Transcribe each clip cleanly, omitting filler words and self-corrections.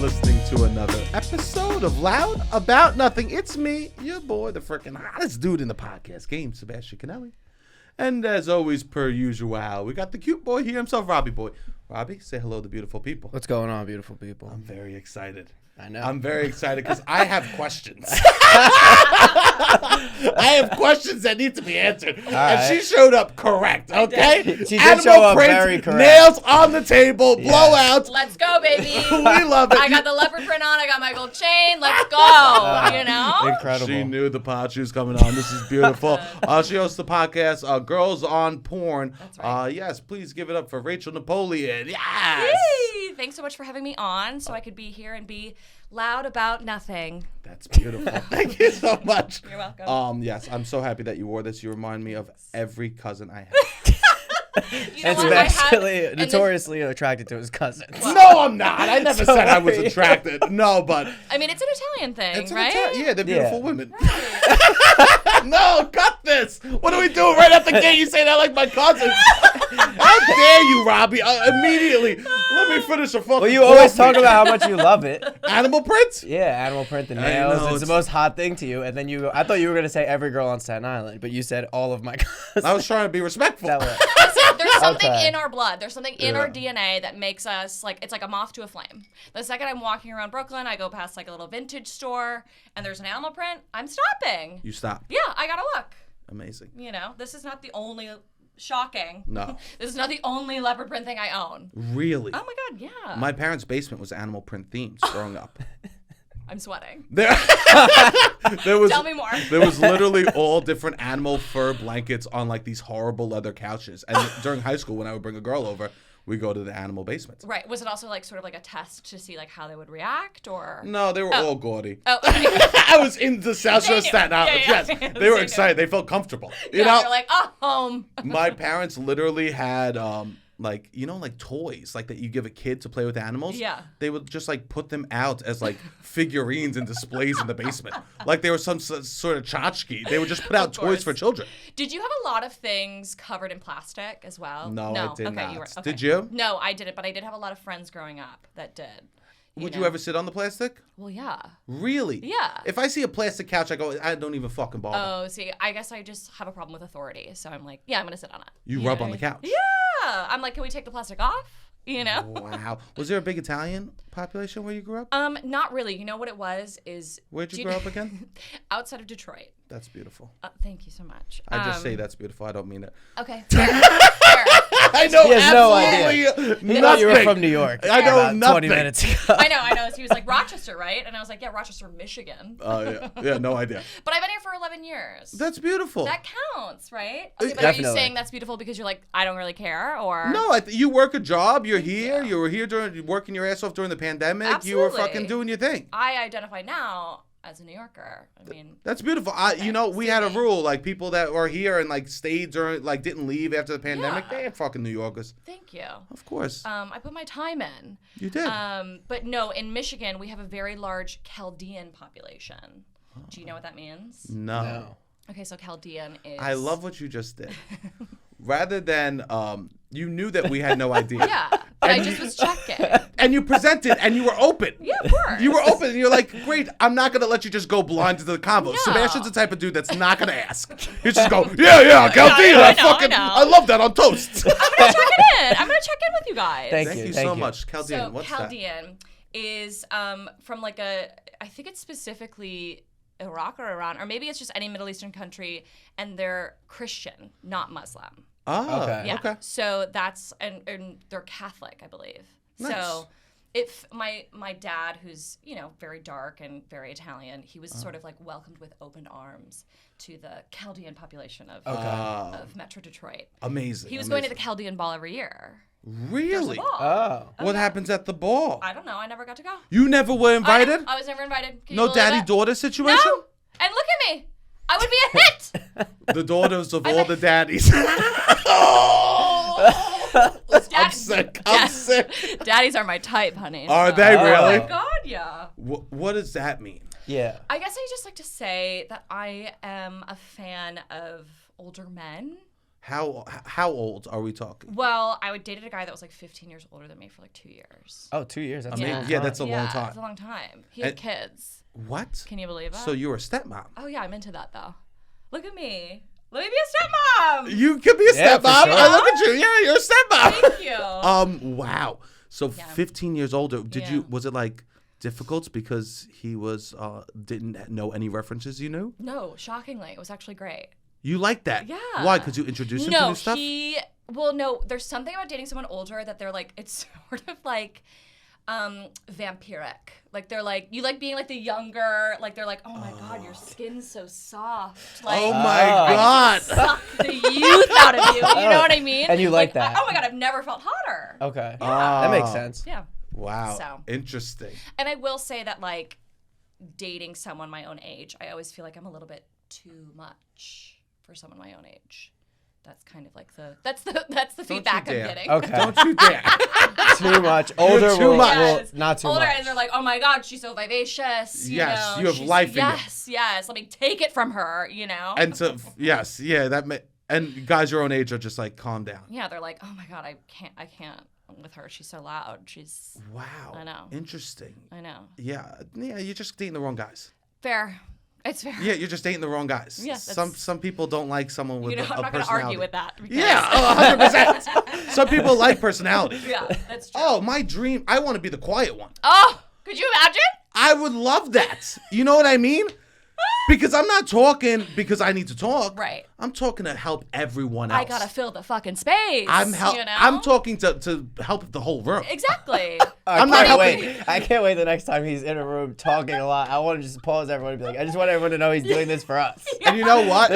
listening to another episode of Loud About Nothing. It's me, your boy, the freaking hottest dude in the podcast game, Sebastian Conelli. And as always, per usual, we got the cute boy here himself, Robbie boy. Robbie, say hello to beautiful people. What's going on, beautiful people? I'm very excited. I know. I'm very excited because I have questions. I have questions that need to be answered. And she showed up correct, okay? She did show up very correct. Nails on the table, blowouts. Let's go, baby. We love it. I got the leopard print on. I got my gold chain. Let's go. You know? Incredible. She knew the pod she was coming on. This is beautiful. She hosts the podcast, Girls on Porn. That's right. Yes, please give it up for Rachel Napoleon. Yes. Yay! Thanks so much for having me on so I could be here and be loud about nothing. That's beautiful. Thank you so much. You're welcome. Yes, I'm so happy that you wore this. You remind me of every cousin I have. You know And what? Especially notoriously attracted to his cousins. No, I'm not. I never said I was attracted. No, but I mean, it's an Italian thing, it's an right? yeah, they're beautiful women. Right. No, cut this. What are we doing right at the gate? You say that like my cousins. How dare you, Robbie? Immediately. Let me finish a fucking Well, you always talk about how much you love it. Animal prints? Yeah, animal print, the I nails. know, It's the most hot thing to you. And then I thought you were going to say every girl on Staten Island, but you said all of my cousins. I was trying to be respectful. Listen, there's something Okay. in our blood. There's something in our DNA that makes us it's like a moth to a flame. The second I'm walking around Brooklyn, I go past like a little vintage store and there's an animal print, I'm stopping. You stop. Yeah, I gotta look. Amazing. You know, this is not the only shocking. No. This is not the only leopard print thing I own. Really? Oh my god, yeah. My parents' basement was animal print themes growing up. I'm sweating. There was Tell me more. There was literally all different animal fur blankets on like these horrible leather couches. And during high school, when I would bring a girl over, we go to the animal basements. Right. Was it also like sort of like a test to see like how they would react or? No, they were all gaudy. Oh, okay. I was in the South Shore They knew. Staten Island. Yeah. Yes, they were excited. They felt comfortable. You know, They're like, oh, home. my parents literally had like toys like that you give a kid to play with animals. Yeah. They would just like put them out as like figurines and displays in the basement. Like they were some sort of tchotchke. They would just put out toys for children. Did you have a lot of things covered in plastic as well? No, I did okay, not. You were, okay. Did you? No, I didn't, but I did have a lot of friends growing up that did. Would know? you ever sit on the plastic? Well, yeah. Really? Yeah. If I see a plastic couch, I go, I don't even fucking bother. Oh, see, I guess I just have a problem with authority, so I'm like, yeah, I'm gonna sit on it. You rub on the couch. Yeah. I'm like, can we take the plastic off? You know? Wow. Was there a big Italian population where you grew up? Not really. You know what it was is. Where'd you grow up again? Outside of Detroit. That's beautiful. Thank you so much. I just say that's beautiful. I don't mean it. Okay. Fair. I know He has no absolutely idea. nothing. You were from New York. I know about nothing. 20 minutes ago. I know. So he was like, Rochester, right? And I was like, yeah, Rochester, Michigan. Yeah, no idea. But I've been here for 11 years. That's beautiful. That counts, right? Okay, but are Definitely. you saying that's beautiful because you're like, I don't really care, or? No, you work a job. You're here. you. You were here working your ass off during the pandemic. Absolutely. You were fucking doing your thing. I identify now as a New Yorker. I mean, That's beautiful. We had a rule like people that were here and like stayed during, like didn't leave after the pandemic. Yeah. They ain't fucking New Yorkers. thank you. Of course, I put my time in. you did. But no, in Michigan we have a very large Chaldean population. Do you know what that means? No. Okay, so Chaldean is. I love what you just did. Rather than you knew that we had no idea. Yeah, but I just was checking. And you presented and you were open. Yeah, of course. You were open and you're like, great, I'm not gonna let you just go blind into the convo. No. Sebastian's the type of dude that's not gonna ask. You just go, yeah, Chaldean, I know. I love that on toast. I'm gonna check it in. I'm gonna check in with you guys. Thank you so much. Chaldean, So what's Chaldean is from like I think it's specifically Iraq or Iran, or maybe it's just any Middle Eastern country, and they're Christian, not Muslim. Oh, Okay. Yeah. okay. So that's and they're Catholic, I believe. Nice. So if my dad, who's very dark and very Italian, he was sort of like welcomed with open arms to the Chaldean population of Metro Detroit. Amazing. He was going to the Chaldean Ball every year. Really? Ball. Oh. What happens at the ball? I don't know. I never got to go. You never were invited? I was never invited. Can you No believe it? daddy-daughter situation? No. And look at me. I would be a hit. The daughters of all the daddies. I'm sick. I'm sick. Daddies are my type, honey. Are so- they Oh really? my God, yeah. What does that mean? Yeah. I guess I just like to say that I am a fan of older men. How old are we talking? Well, I dated a guy that was like 15 years older than me for like 2 years. Oh, 2 years. That's Yeah, that's a long Yeah, time. it's a long time. He had kids. What? Can you believe that? So you were a stepmom. Oh yeah, I'm into that though. Look at me. Let me be a stepmom. You could be a Yeah, for stepmom. sure. I look at you. Yeah, you're a stepmom. Thank you. Wow. So 15 years older. Was it like difficult because he was didn't know any references you knew? No, shockingly, it was actually great. You like that? Yeah. Why? Because you introduced him to new stuff? No, there's something about dating someone older that they're like, it's sort of like vampiric. Like they're like, you like being like the younger, like they're like, oh my God, your skin's so soft. Like, Oh my God. suck the youth out of you. You know what I mean? And you like that. Oh my God, I've never felt hotter. Okay. Yeah. That makes sense. Yeah. Wow. So. Interesting. And I will say that like dating someone my own age, I always feel like I'm a little bit too much for someone my own age. That's kind of like that's the feedback I'm dare. getting. Okay. Don't you dare. Too much. Older too will, much. will not too Older much. guys are like, oh my God, she's so vivacious. You Yes, know, you have she's- life in you. Yes. Let me take it from her. You know. And so yes, yeah, and guys your own age are just like, calm down. Yeah, they're like, oh my God, I can't with her. She's so loud. She's. Wow. I know. Interesting. I know. Yeah, you're just dating the wrong guys. Fair. It's fair. Yeah, you're just dating the wrong guys. Yeah, some people don't like someone with You know, a I'm not going to personality. argue with that. because- Yeah, 100%. Some people like personality. Yeah, that's true. Oh, my dream, I want to be the quiet one. Oh, could you imagine? I would love that. You know what I mean? Because I'm not talking because I need to talk. Right. I'm talking to help everyone else. I gotta fill the fucking space. I'm You know? I'm talking to help the whole room. Exactly. I'm not helping. Wait. I can't wait the next time he's in a room talking a lot. I want to just pause everyone and be like, I just want everyone to know he's doing this for us. And you know what?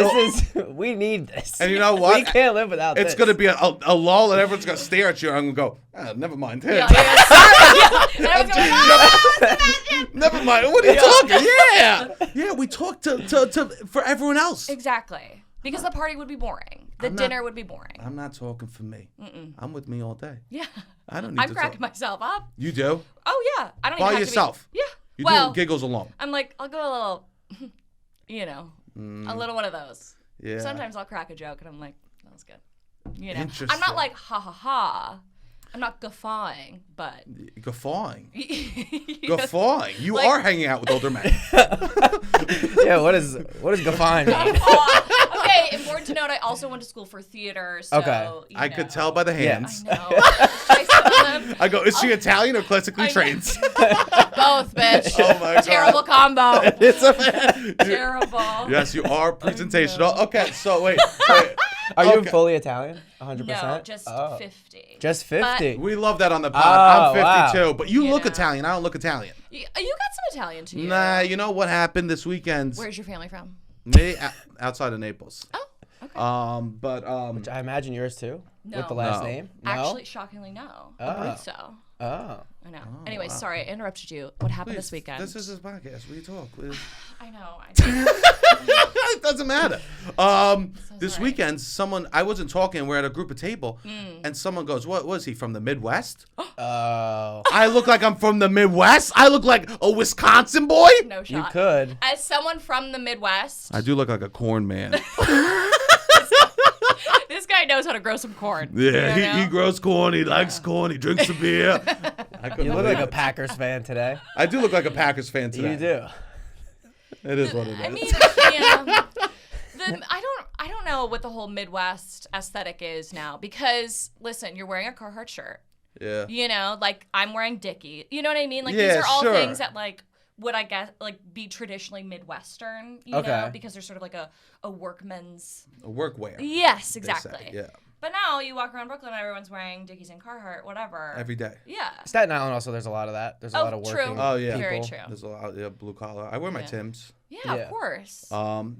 We need this. And you know what? We can't live without this. It's gonna be a lull, and everyone's gonna stare at you. And I'm gonna go. Oh, never mind. Yeah, sorry. And I was going, "Ah, Never mind. What are you talking? Yeah. We talk to for everyone else. exactly. Because the party would be boring. The dinner would be boring. I'm not talking for me. I'm with me all day. Yeah. I don't need I'm to cracking talk. myself up. You do? Oh yeah. I don't By even have yourself? To be, yeah. You well, do giggles alone. I'm like, I'll go a little, a little one of those. Yeah. Sometimes I'll crack a joke and I'm like, that was good. You know, I'm Interesting. not like ha ha ha. I'm not guffawing, but Guffawing. You know, Guffawing. You like- are hanging out with older men. Yeah, what is Gaffine mean? Okay, important to note, I also went to school for theater, so Okay. I could tell by the hands. I know. I saw them. I go, is she Italian or classically I know. trained? Both, bitch. Oh my God. Terrible combo. It's a Terrible. Yes, you are presentational. Okay, so wait. Are you Okay. fully Italian? 100%? No, just Oh. 50. Just 50? We love that on the pod. I'm 52, wow. but you look Yeah. Italian. I don't look Italian. You got some Italian to you. Nah, you know what happened this weekend? Where's your family from? Me outside of Naples. Oh, okay. I imagine yours too? No. With the last No. name? No? Actually, shockingly, no. I believe so. Oh. I know. Anyways, sorry, I interrupted you. What happened Please, this weekend? This is his podcast. We talk. I know. It doesn't matter. This sorry. weekend, I wasn't talking. We're at a group of table, and someone goes, "What was he from the Midwest?" Oh. I look like I'm from the Midwest. I look like a Wisconsin boy. No shot. You could. As someone from the Midwest, I do look like a corn man. this guy knows how to grow some corn. Yeah, You know? he grows corn. He likes corn. He drinks a beer. You look like a Packers fan today. I do look like a Packers fan today. You do. It is what it is. I mean, yeah. I don't know what the whole Midwest aesthetic is now because listen, you're wearing a Carhartt shirt. Yeah. You know, like I'm wearing Dickies. You know what I mean? Like Yeah, these are all sure. things that like would I guess like be traditionally Midwestern, you Okay. know, because they're sort of like a workman's. A workwear. Yes, they exactly. say. Yeah. But now you walk around Brooklyn, everyone's wearing Dickies and Carhartt, whatever. Every day. Yeah. Staten Island also, there's a lot of that. There's a lot of true. working Oh, yeah. Very people. true. There's a lot. Blue collar. I wear my Yeah. Timbs. Yeah, Yeah. of course.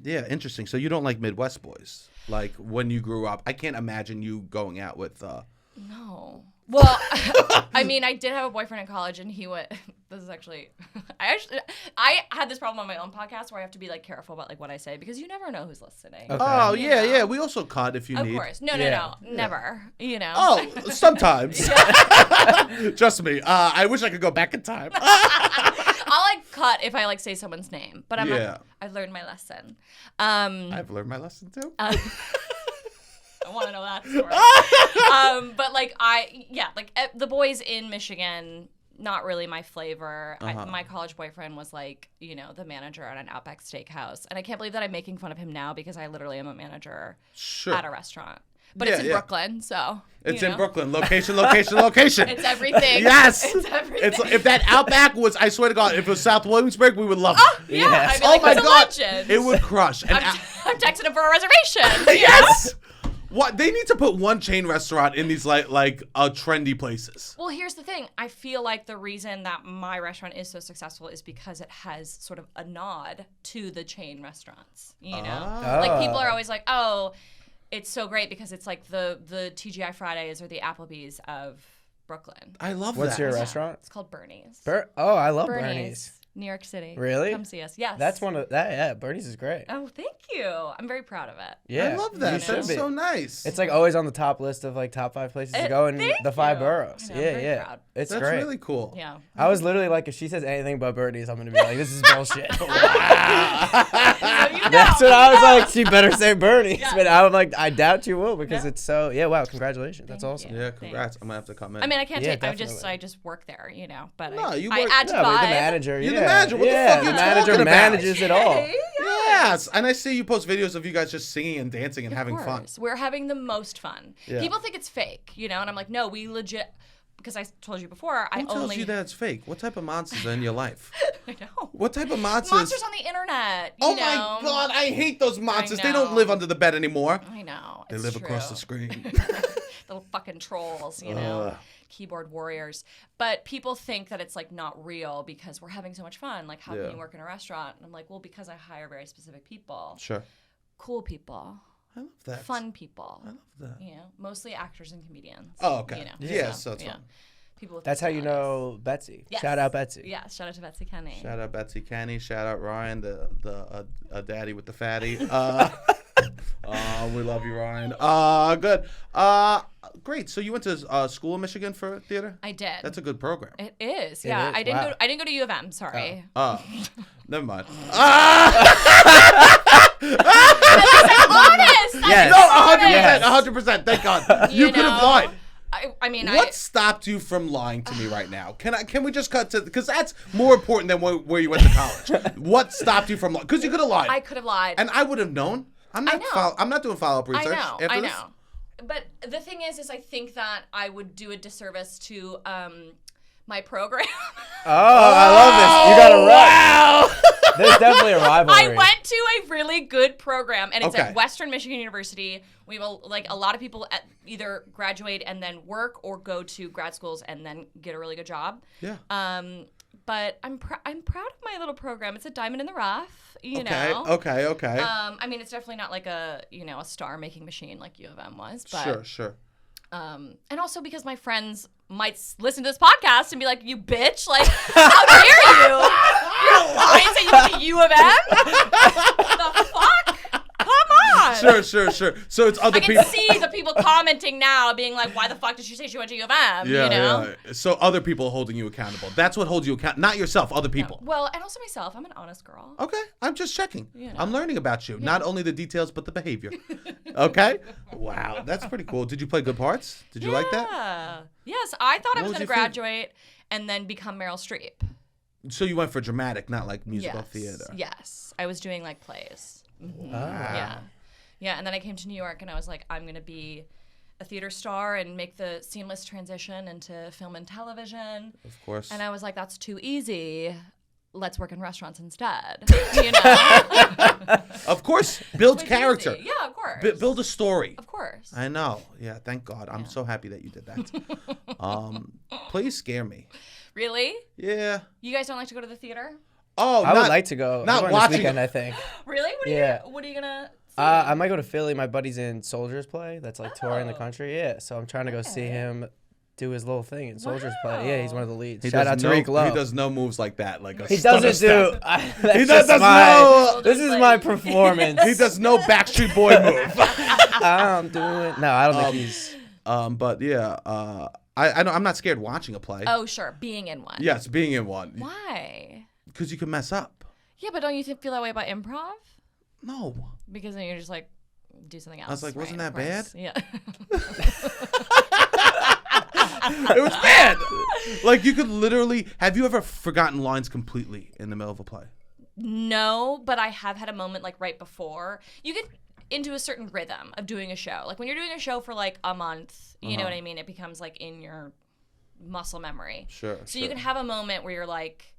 Yeah, interesting. So you don't like Midwest boys? Like when you grew up, I can't imagine you going out with. No. Well, I mean, I did have a boyfriend in college, and he went. This is actually, I had this problem on my own podcast where I have to be like careful about like what I say because you never know who's listening. Okay. Oh You yeah, know? yeah. We also cut if you Of need. course, no, Yeah. never. You know. Oh, sometimes. Trust me. I wish I could go back in time. I'll like cut if I like say someone's name, but I'm Yeah. not. I've learned my lesson. I've learned my lesson too. I want to know that story. But like the boys in Michigan, not really my flavor. My college boyfriend was like, the manager at an Outback Steakhouse. And I can't believe that I'm making fun of him now because I literally am a manager at a restaurant. But it's in Brooklyn, so. It's in Brooklyn. Location, location, location. It's everything. Yes. It's everything. If that Outback was, I swear to God, if it was South Williamsburg, we would love it. Yeah. Yes. I'd be like, my God. Legend. It would crush. And I'm texting him for a reservation. Yes. What they need to put one chain restaurant in these like trendy places. Well, here's the thing. I feel like the reason that my restaurant is so successful is because it has sort of a nod to the chain restaurants. Like people are always like, oh, it's so great because it's like the TGI Fridays or the Applebee's of Brooklyn. I love that. What's your restaurant? It's called Bernie's. I love Bernie's. New York City. Really? Come see us. Yes. That's one of that. Yeah, Bernie's is great. Oh, thank you. I'm very proud of it. Yeah, I love that. That's so nice. It's like always on the top list of like top 5 places to go in the 5 boroughs. Yeah. Proud. It's That's great. really cool. Yeah. I was literally like, if she says anything but Bernie's, I'm gonna be like, this is bullshit. So That's what I was like. She better say Bernie's, Yeah. but I'm like, I doubt you will because it's so. Yeah, wow, congratulations. That's awesome. Yeah, congrats. I'm gonna have to come in. I mean, I can't Yeah, take. definitely. I just work there, But No, you I work- add to Yeah, but vibe. the manager. You're yeah. the manager. What the yeah, fuck the you manager talking about? manages it all. Hey, Yes, and I see you post videos of you guys just singing and dancing and having fun. We're having the most fun. Yeah. People think it's fake, and I'm like, no, we legit. Because I told you before, Who tells you that it's fake? What type of monsters are in your life? I know. What type of monsters? Monsters on the internet. Oh you my know? God, I hate those monsters. They know. don't live under the bed anymore. I know. They it's live true. across the screen. Little fucking trolls, Ugh. keyboard warriors. But people think that it's like not real because we're having so much fun. Like, how Yeah. can you work in a restaurant? And I'm like, well, because I hire very specific people, Sure. cool people, I love that. fun people. I love that. Mostly actors and comedians. Oh, okay. Yeah, so it's fun. People with That's how you personalities. know Betsy. Yes. Shout out Betsy. Yeah, shout out to Betsy Kenny. Shout out Betsy Kenny. Shout out Ryan, the daddy with the fatty. We love you, Ryan. Good. Great. So you went to school in Michigan for theater? I did. That's a good program. It is. It Yeah, is, I didn't wow. go. I didn't go to U of M. Sorry. Never mind. Honest. Yes. No, 100%. Thank God. You could have know? lied. I mean, What stopped you from lying to me right now? Can we just cut to, because that's more important than where you went to college. What stopped you from lying? Because you could have lied. I could have lied. And I would have known. I'm not doing follow-up research. I know. But the thing is I think that I would do a disservice to my program. Oh, I love this. You got a Wow. There's definitely a rivalry. I went to a really good program, and it's Okay. at Western Michigan University. We have a lot of people either graduate and then work, or go to grad schools and then get a really good job. Yeah. But I'm proud of my little program. It's a diamond in the rough, you Okay. know. Okay. I mean, it's definitely not like a star-making machine like U of M was, but Sure. and also because my friends might listen to this podcast and be like, "You bitch! Like, how dare you? You're lying saying you went to U of M? The fuck? Come on!" Sure. So it's other I can people. see the people commenting now, being like, "Why the fuck did she say she went to U of M?" Yeah, you know? yeah. So other people holding you accountable. That's what holds you accountable. Not yourself, other people. Well, and also myself. I'm an honest girl. Okay, I'm just checking. You know. I'm learning about you. Not only the details, but the behavior. Okay? Wow, that's pretty cool. Did you play good parts? Did you like that? Yeah. Yes, I thought I was was going to your favorite? graduate and then become Meryl Streep. So you went for dramatic, not like musical Yes. theater. Yes. I was doing like plays. Mhm. Wow. Yeah. Yeah, and then I came to New York and I was like, I'm going to be a theater star and make the seamless transition into film and television. Of course. And I was like, that's too easy. Let's work in restaurants instead. You know? Of course, build It's character. easy. Yeah, of course. Build a story. Of course. I know. Yeah, thank God. I'm so happy that you did that. Please scare me. Really? Yeah. You guys don't like to go to the theater? Oh, I would like to go. not I'm going watching this weekend, it. I think. Really? Yeah. What are you gonna see? I might go to Philly. My buddy's in Soldier's Play. That's like touring the Oh. country. Yeah, so I'm trying to go see Okay. him do his little thing in Soldier's Play. Yeah, he's one of the leads. He Shout does out to no, Rick Lowe. He does no moves like that. Like a He stutter doesn't do. step. He does no- This is my performance. He does no Backstreet Boy move. I'm doing. No, I don't think he's. But yeah, I know I'm not scared watching a play. Oh, sure. Being in one. Yes, being in one. Why? Because you can mess up. Yeah, but don't you feel that way about improv? No. Because then you're just like, do something else. I was like, wasn't right, that of course. Yeah. It was bad. Like, you could literally. Have you ever forgotten lines completely in the middle of a play? No, but I have had a moment like right before. You get into a certain rhythm of doing a show. Like when you're doing a show for like a month, you know what I mean? It becomes like in your muscle memory. Sure. So you can have a moment where you're like,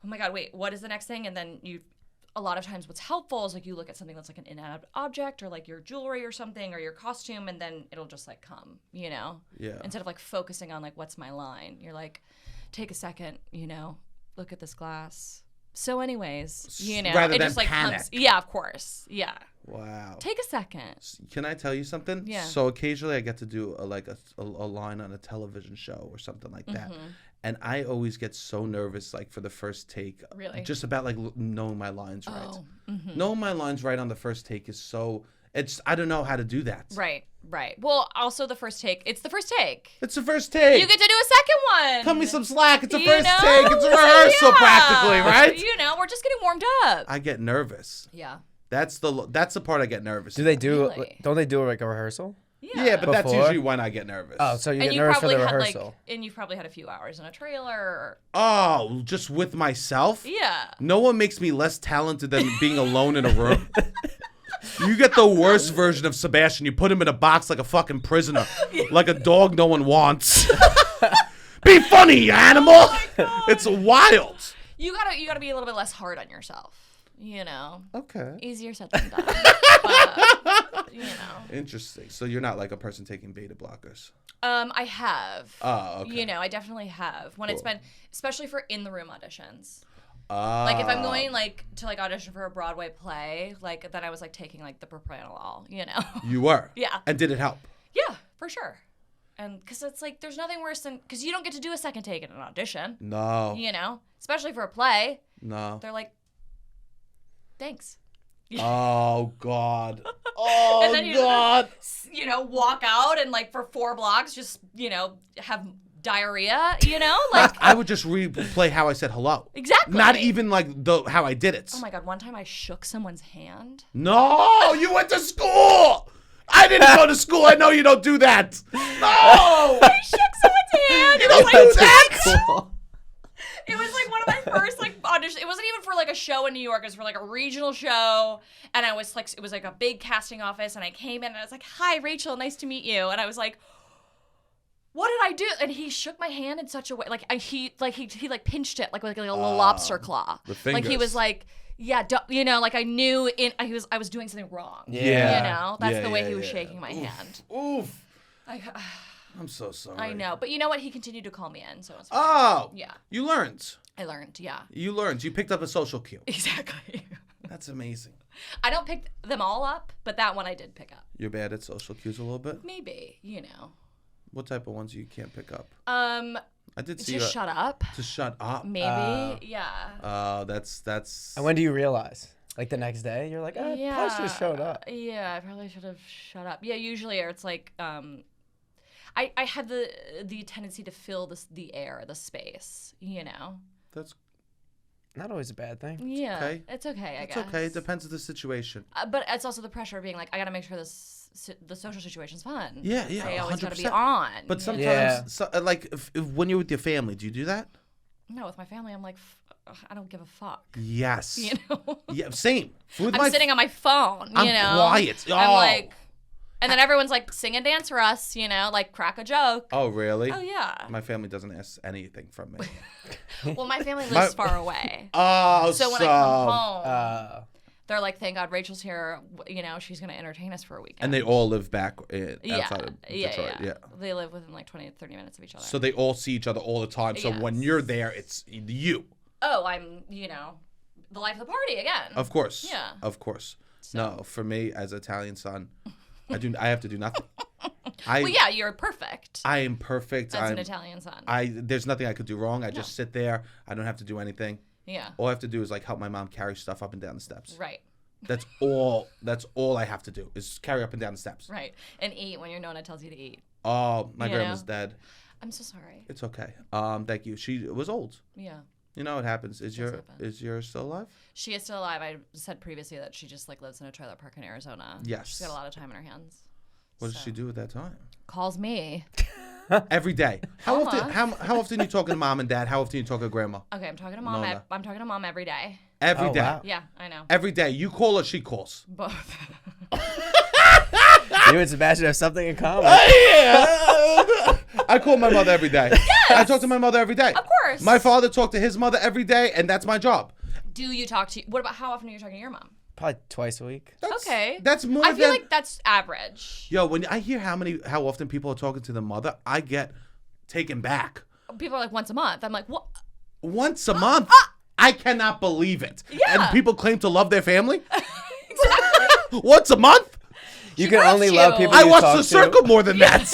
oh my God, wait, what is the next thing? And then a lot of times what's helpful is like you look at something that's like an inanimate object or like your jewelry or something or your costume, and then it'll just like come, you know? Yeah. Instead of like focusing on like, what's my line? You're like, take a second, you know, look at this glass. So anyways, you know, Rather it than just like panic. comes. Yeah, of course. Yeah. Wow. Take a second. Can I tell you something? Yeah. So occasionally I get to do a line on a television show or something like that. And I always get so nervous, like for the first take. Really? Just about like knowing my lines right. Oh. Knowing my lines right on the first take is so. I don't know how to do that. Right. Well, also the first take. It's the first take. It's the first take. You get to do a second one. Cut me some slack. It's the You first know? take. It's a So, rehearsal yeah. practically, right? You know, we're just getting warmed up. I get nervous. Yeah. That's the part I get nervous. Do they do? Really? Don't they do like a rehearsal? Yeah, but that's Before? usually when I get nervous. Oh, so you And get you nervous for probably the had rehearsal. you've probably had a few hours in a trailer. Oh, just with myself? Yeah. No one makes me less talented than being alone in a room. You get the worst version of Sebastian. You put him in a box like a fucking prisoner. Like a dog no one wants. Be funny, you animal! Oh my God. It's wild. You gotta be a little bit less hard on yourself. You know. Okay. Easier said than done. But, you know. Interesting. So you're not like a person taking beta blockers. I have. Oh, okay. You know, I definitely have. When it's Cool. been, especially for in the room auditions. Like if I'm going like to like audition for a Broadway play, like then I was like taking like the propranolol, you know. You were? Yeah. And did it help? Yeah, for sure. And because it's like there's nothing worse than because you don't get to do a second take in an audition, No. you know, especially for a play. No. They're like, thanks. Oh, God. Oh, And then you God. You know, walk out and like for 4 blocks, just you know have diarrhea. You know, like I would just replay how I said hello. exactly. Not even like how I did it. Oh my God! One time I shook someone's hand. No, you went to school. I didn't go to school. I know you don't do that. No. I shook someone's hand. You don't do that. Cool. It was like one of my first like auditions. It wasn't even for like a show in New York. It was for like a regional show. And I was like, it was like a big casting office. And I came in and I was like, "Hi, Rachel. Nice to meet you." And I was like, "What did I do?" And he shook my hand in such a way, like he pinched it like a little lobster claw. The Like he fingers. was like, "Yeah, you know, like I knew I was doing something wrong." Yeah. You know, that's Yeah, the way yeah, he was yeah. shaking my hand. Oof. I I'm so sorry. I know, but you know what? He continued to call me in, so it's fine. Oh. Yeah. You learned. I learned. Yeah. You learned. You picked up a social cue. Exactly. That's amazing. I don't pick them all up, but that one I did pick up. You're bad at social cues a little bit. Maybe, you know. What type of ones you can't pick up? I did see just shut up. To shut up. Maybe, yeah. That's. And when do you realize? Like the next day, you're like, probably should have showed up. Yeah, I probably should have shut up. Yeah, usually it's like I have the tendency to fill the air, the space, you know. That's Not always a bad thing. Yeah, okay. it's okay. I It's guess. okay. It depends on the situation. But it's also the pressure of being like, I gotta make sure the social situation's fun. Yeah, I always gotta be 100%. on. But you sometimes, Yeah. like, if when you're with your family, do you do that? know? No, with my family, I'm like, I don't give a fuck. Yes. You know. Yeah, same. With I'm sitting on my phone. I'm you know. quiet. I'm Oh. like, and then everyone's like, sing and dance for us. You know, like crack a joke. Oh, really? Oh yeah. My family doesn't ask anything from me. Well, my family lives far away. Oh, So when I come home, Uh, they're like, "Thank God Rachel's here. You know, she's gonna entertain us for a weekend." and they all live back outside yeah, of yeah, Detroit. yeah, Yeah. They live within like 20 to 30 minutes of each other. So they all see each other all the time. So when Yes. you're there, it's you. Oh, I'm, you know, the life of the party again. Of course. Yeah. Of course. No, for me as Italian son, I have to do nothing. Well, yeah, you're perfect I am perfect. as an I'm, Italian son. there's nothing I could do wrong. I just sit there. I don't have to do anything. Yeah. All I have to do is like help my mom carry stuff up and down the steps. Right. That's all I have to do is carry up and down the steps. Right. And eat when your Nona tells you to eat. Oh, my You grandma's know? dead. I'm so sorry. It's okay. Thank you. She was old. Yeah. You know what happens? Is Does happen. yours still alive? She is still alive. I said previously that she just like lives in a trailer park in Arizona. Yes. She's got a lot of time in her hands. What does she do at that time? Calls me. Every day. How often you talking to mom and dad? How often you talking to grandma? Okay, I'm talking to mom. No. I'm talking to mom every day. Every day. Wow. Yeah, I know. Every day. You call or she calls? Both. You and Sebastian have something in common. I call my mother every day. Yes! I talk to my mother every day. Of course. My father talked to his mother every day, and that's my job. Do you talk to? What about how often are you talking to your mom? Probably twice a week. Okay. That's more I than... feel like that's average. Yo, when I hear how often people are talking to their mother, I get taken back. People are like once a month. I'm like, what? Once a month? I cannot believe it. Yeah. And people claim to love their family? Exactly. Once a month? You can loves only you. love people I you watch talk The to. Circle more than that.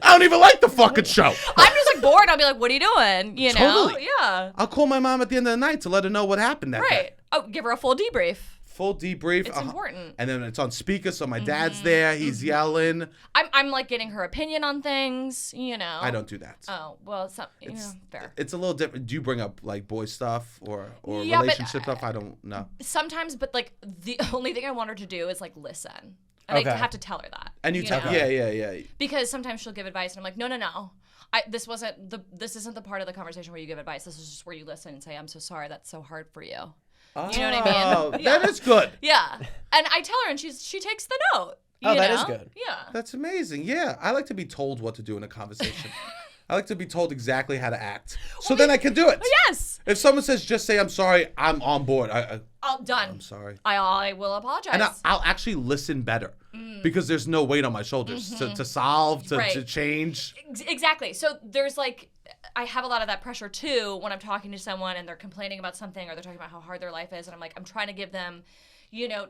I don't even like the fucking show. I'm just like bored. I'll be like, what are you doing? You know? Totally. Yeah. I'll call my mom at the end of the night to let her know what happened that day. Right. Oh, give her a full debrief. Full debrief. It's important. And then it's on speaker, so my dad's there. He's yelling. I'm like getting her opinion on things, you know. I don't do that. Oh, well, fair. It's a little different. Do you bring up like boy stuff or Yeah, but, relationship stuff? I don't know. Sometimes, but like the only thing I want her to do is like listen. And Okay. I have to tell her that. And you tell know? yeah. Because sometimes she'll give advice and I'm like, no. This isn't the part of the conversation where you give advice. This is just where you listen and say, I'm so sorry, that's so hard for you. You know what I mean? That is good. Yeah. And I tell her and she takes the note. Oh, you that know? is good. Yeah. That's amazing. Yeah, I like to be told what to do in a conversation. I like to be told exactly how to act, so then I can do it. Yes. If someone says just say I'm sorry, I'm on board. All done. I'm sorry. I will apologize. And I'll actually listen better because there's no weight on my shoulders to solve, to change. Exactly. So there's like, I have a lot of that pressure too when I'm talking to someone and they're complaining about something or they're talking about how hard their life is. And I'm like, I'm trying to give them, you know,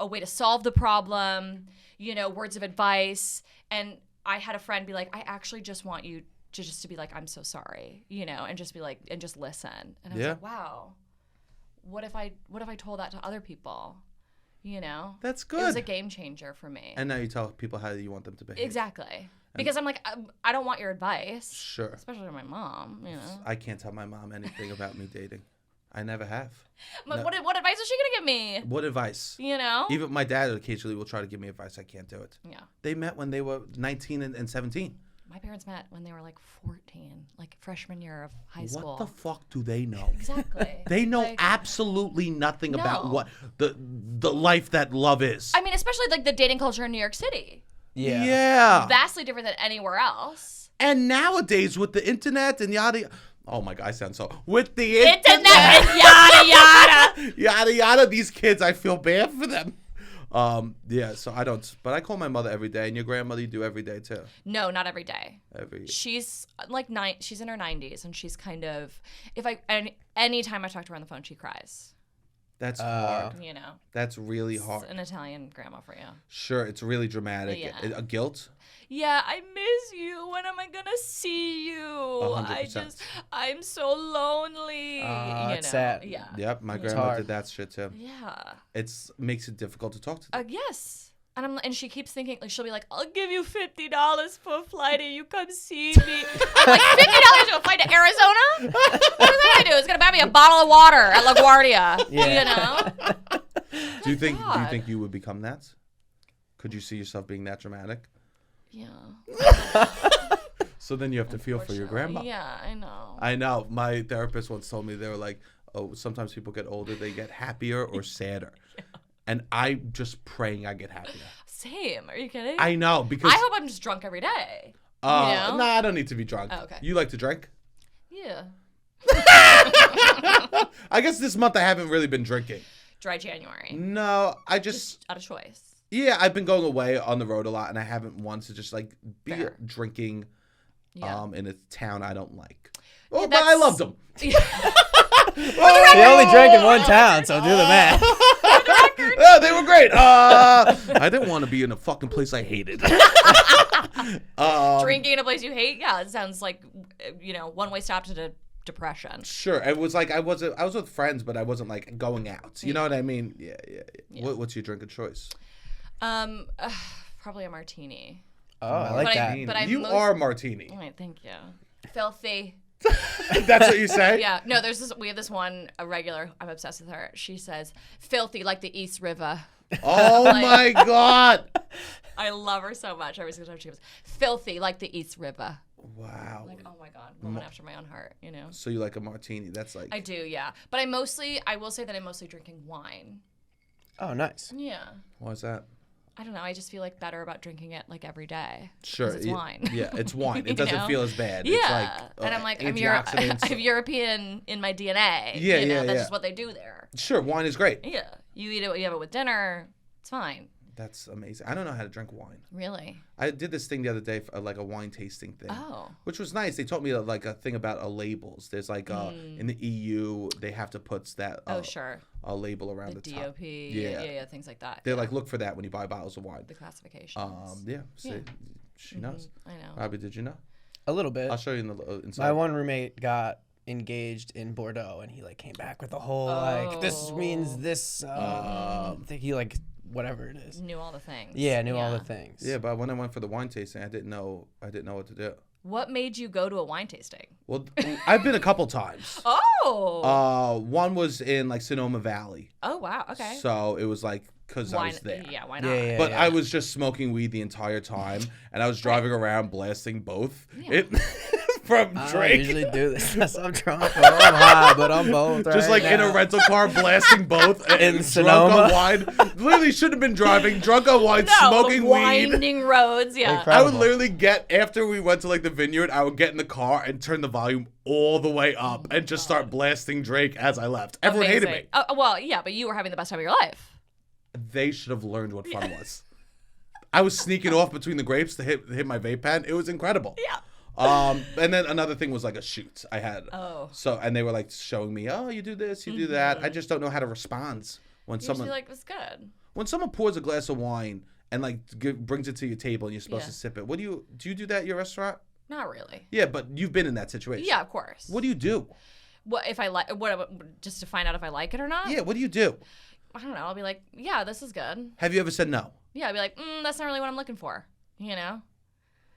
a way to solve the problem, you know, words of advice. And I had a friend be like, I actually just want you to be like, I'm so sorry, you know, and just be like, and just listen. And I was like, wow, what if I told that to other people? You know? That's good. It was a game changer for me. And now you tell people how you want them to behave. Exactly. Because I'm like, I don't want your advice. Sure. Especially my mom, you know. I can't tell my mom anything about me dating. I never have. But No. what advice is she going to give me? What advice? You know? Even my dad occasionally will try to give me advice. I can't do it. Yeah. They met when they were 19 and 17. My parents met when they were like 14, like freshman year of high school. What the fuck do they know? Exactly. They know Like, absolutely nothing about No. what the life that love is. I mean, especially like the dating culture in New York City. Yeah. Yeah. Vastly different than anywhere else. And nowadays with the internet and yada. Oh my God, I sound so. With the Internet and yada yada. yada yada. These kids, I feel bad for them. Yeah, so I don't. But I call my mother every day, and your grandmother you do every day too. No, not every day. Every. She's like she's in her 90s, and she's kind of anytime I talk to her on the phone, she cries. That's hard. You know. That's really It's hard. an Italian grandma for you. Sure, it's really dramatic. Yeah. A guilt. Yeah, I miss you. When am I gonna see you? 100%. I'm so lonely. It's sad. Yeah. Yep, my It's grandma hard. did that shit too. Yeah. Makes it difficult to talk to them. Yes. And she keeps thinking, like, she'll be like, I'll give you $50 for a flight and you come see me. I'm like, $50 to a flight to Arizona? What is that gonna do? It's gonna buy me a bottle of water at LaGuardia. Yeah. You know? Do you think God. you would become that? Could you see yourself being that dramatic? Yeah. So then you have to feel for your grandma. Yeah, I know. I know. My therapist once told me they were like, oh, sometimes people get older, they get happier or sadder. Yeah. And I'm just praying I get happier. Same. Are you kidding? I know because I hope I'm just drunk every day. You no, know? I don't need to be drunk. Oh, okay. You like to drink? Yeah. I guess this month I haven't really been drinking. Dry January. No, I just Out of choice. yeah, I've been going away on the road a lot, and I haven't wanted to just like be Fair. drinking Yeah. in a town I don't like. Well, Yeah, but I loved them. They only drank in one town, so do the math. Yeah, they were great. I didn't want to be in a fucking place I hated. Drinking in a place you hate? Yeah, it sounds like, one-way stop to depression. Sure, it was like I was with friends, but I wasn't like going out. You know what I mean? Yeah. What's your drink of choice? Probably a martini. Oh, I like But that. but you are martini. All right, thank you. Filthy. That's what you say? Yeah. No, we have this one, a regular, I'm obsessed with her. She says, filthy like the East River. Oh my God. I love her so much. Every single time she goes, filthy like the East River. Wow. Like, oh my God, woman after my own heart, you know? So you like a martini. That's like. I do, yeah. But I will say that I'm mostly drinking wine. Oh, nice. Yeah. Why is that? I don't know. I just feel like better about drinking it like every day. Sure. 'Cause it's wine. Yeah, it's wine. It You doesn't know? feel as bad. Yeah. It's like, and I'm like, I antioxidants. have European in my DNA. Yeah, you know? yeah, That's yeah. just what they do there. Sure, wine is great. Yeah. You eat it, you have it with dinner. It's fine. That's amazing. I don't know how to drink wine. Really? I did this thing the other day, like a wine tasting thing. Oh. Which was nice. They taught me like a thing about labels. There's like in the EU, they have to put that Sure. a label around The the top. DOP. Yeah, things like that. They like look for that when you buy bottles of wine. The classifications. Yeah. See, she knows. I know. Robbie, did you know? A little bit. I'll show you in the inside. My one roommate got engaged in Bordeaux, and he like came back with a whole like this means this. I think he like whatever it is. Knew all the things. Yeah, knew all the things. Yeah, but when I went for the wine tasting, I didn't know what to do. What made you go to a wine tasting? Well, I've been a couple times. Oh. One was in like Sonoma Valley. Oh wow. Okay. So it was like because I was there. Yeah. Why not? Yeah, But I was just smoking weed the entire time, and I was driving around blasting both. It from I Drake. usually do this. Yes, I'm drunk, or I'm high, but I'm both. Just right like in now. a rental car, blasting both. In drunk Sonoma? on wine. Literally should have been driving, drunk on wine, smoking weed. winding roads. Yeah. Incredible. I would literally get, after we went to like the vineyard, I would get in the car and turn the volume all the way up and just start blasting Drake as I left. Everyone hated me. Well, yeah, but you were having the best time of your life. They should have learned what fun was. I was sneaking off between the grapes to hit my vape pen. It was incredible. Yeah. And then another thing was like a shoot I had. Oh. So, and they were like showing me, oh, you do this, you do that. I just don't know how to respond when You someone just be like, it was good. when someone pours a glass of wine and like brings it to your table and you're supposed to sip it. What do you do that at your restaurant? Not really. Yeah, but you've been in that situation. Yeah, of course. What do you do? What if I like? What just to find out if I like it or not? Yeah, what do you do? I don't know. I'll be like, yeah, this is good. Have you ever said no? Yeah, I'd be like, that's not really what I'm looking for. You know.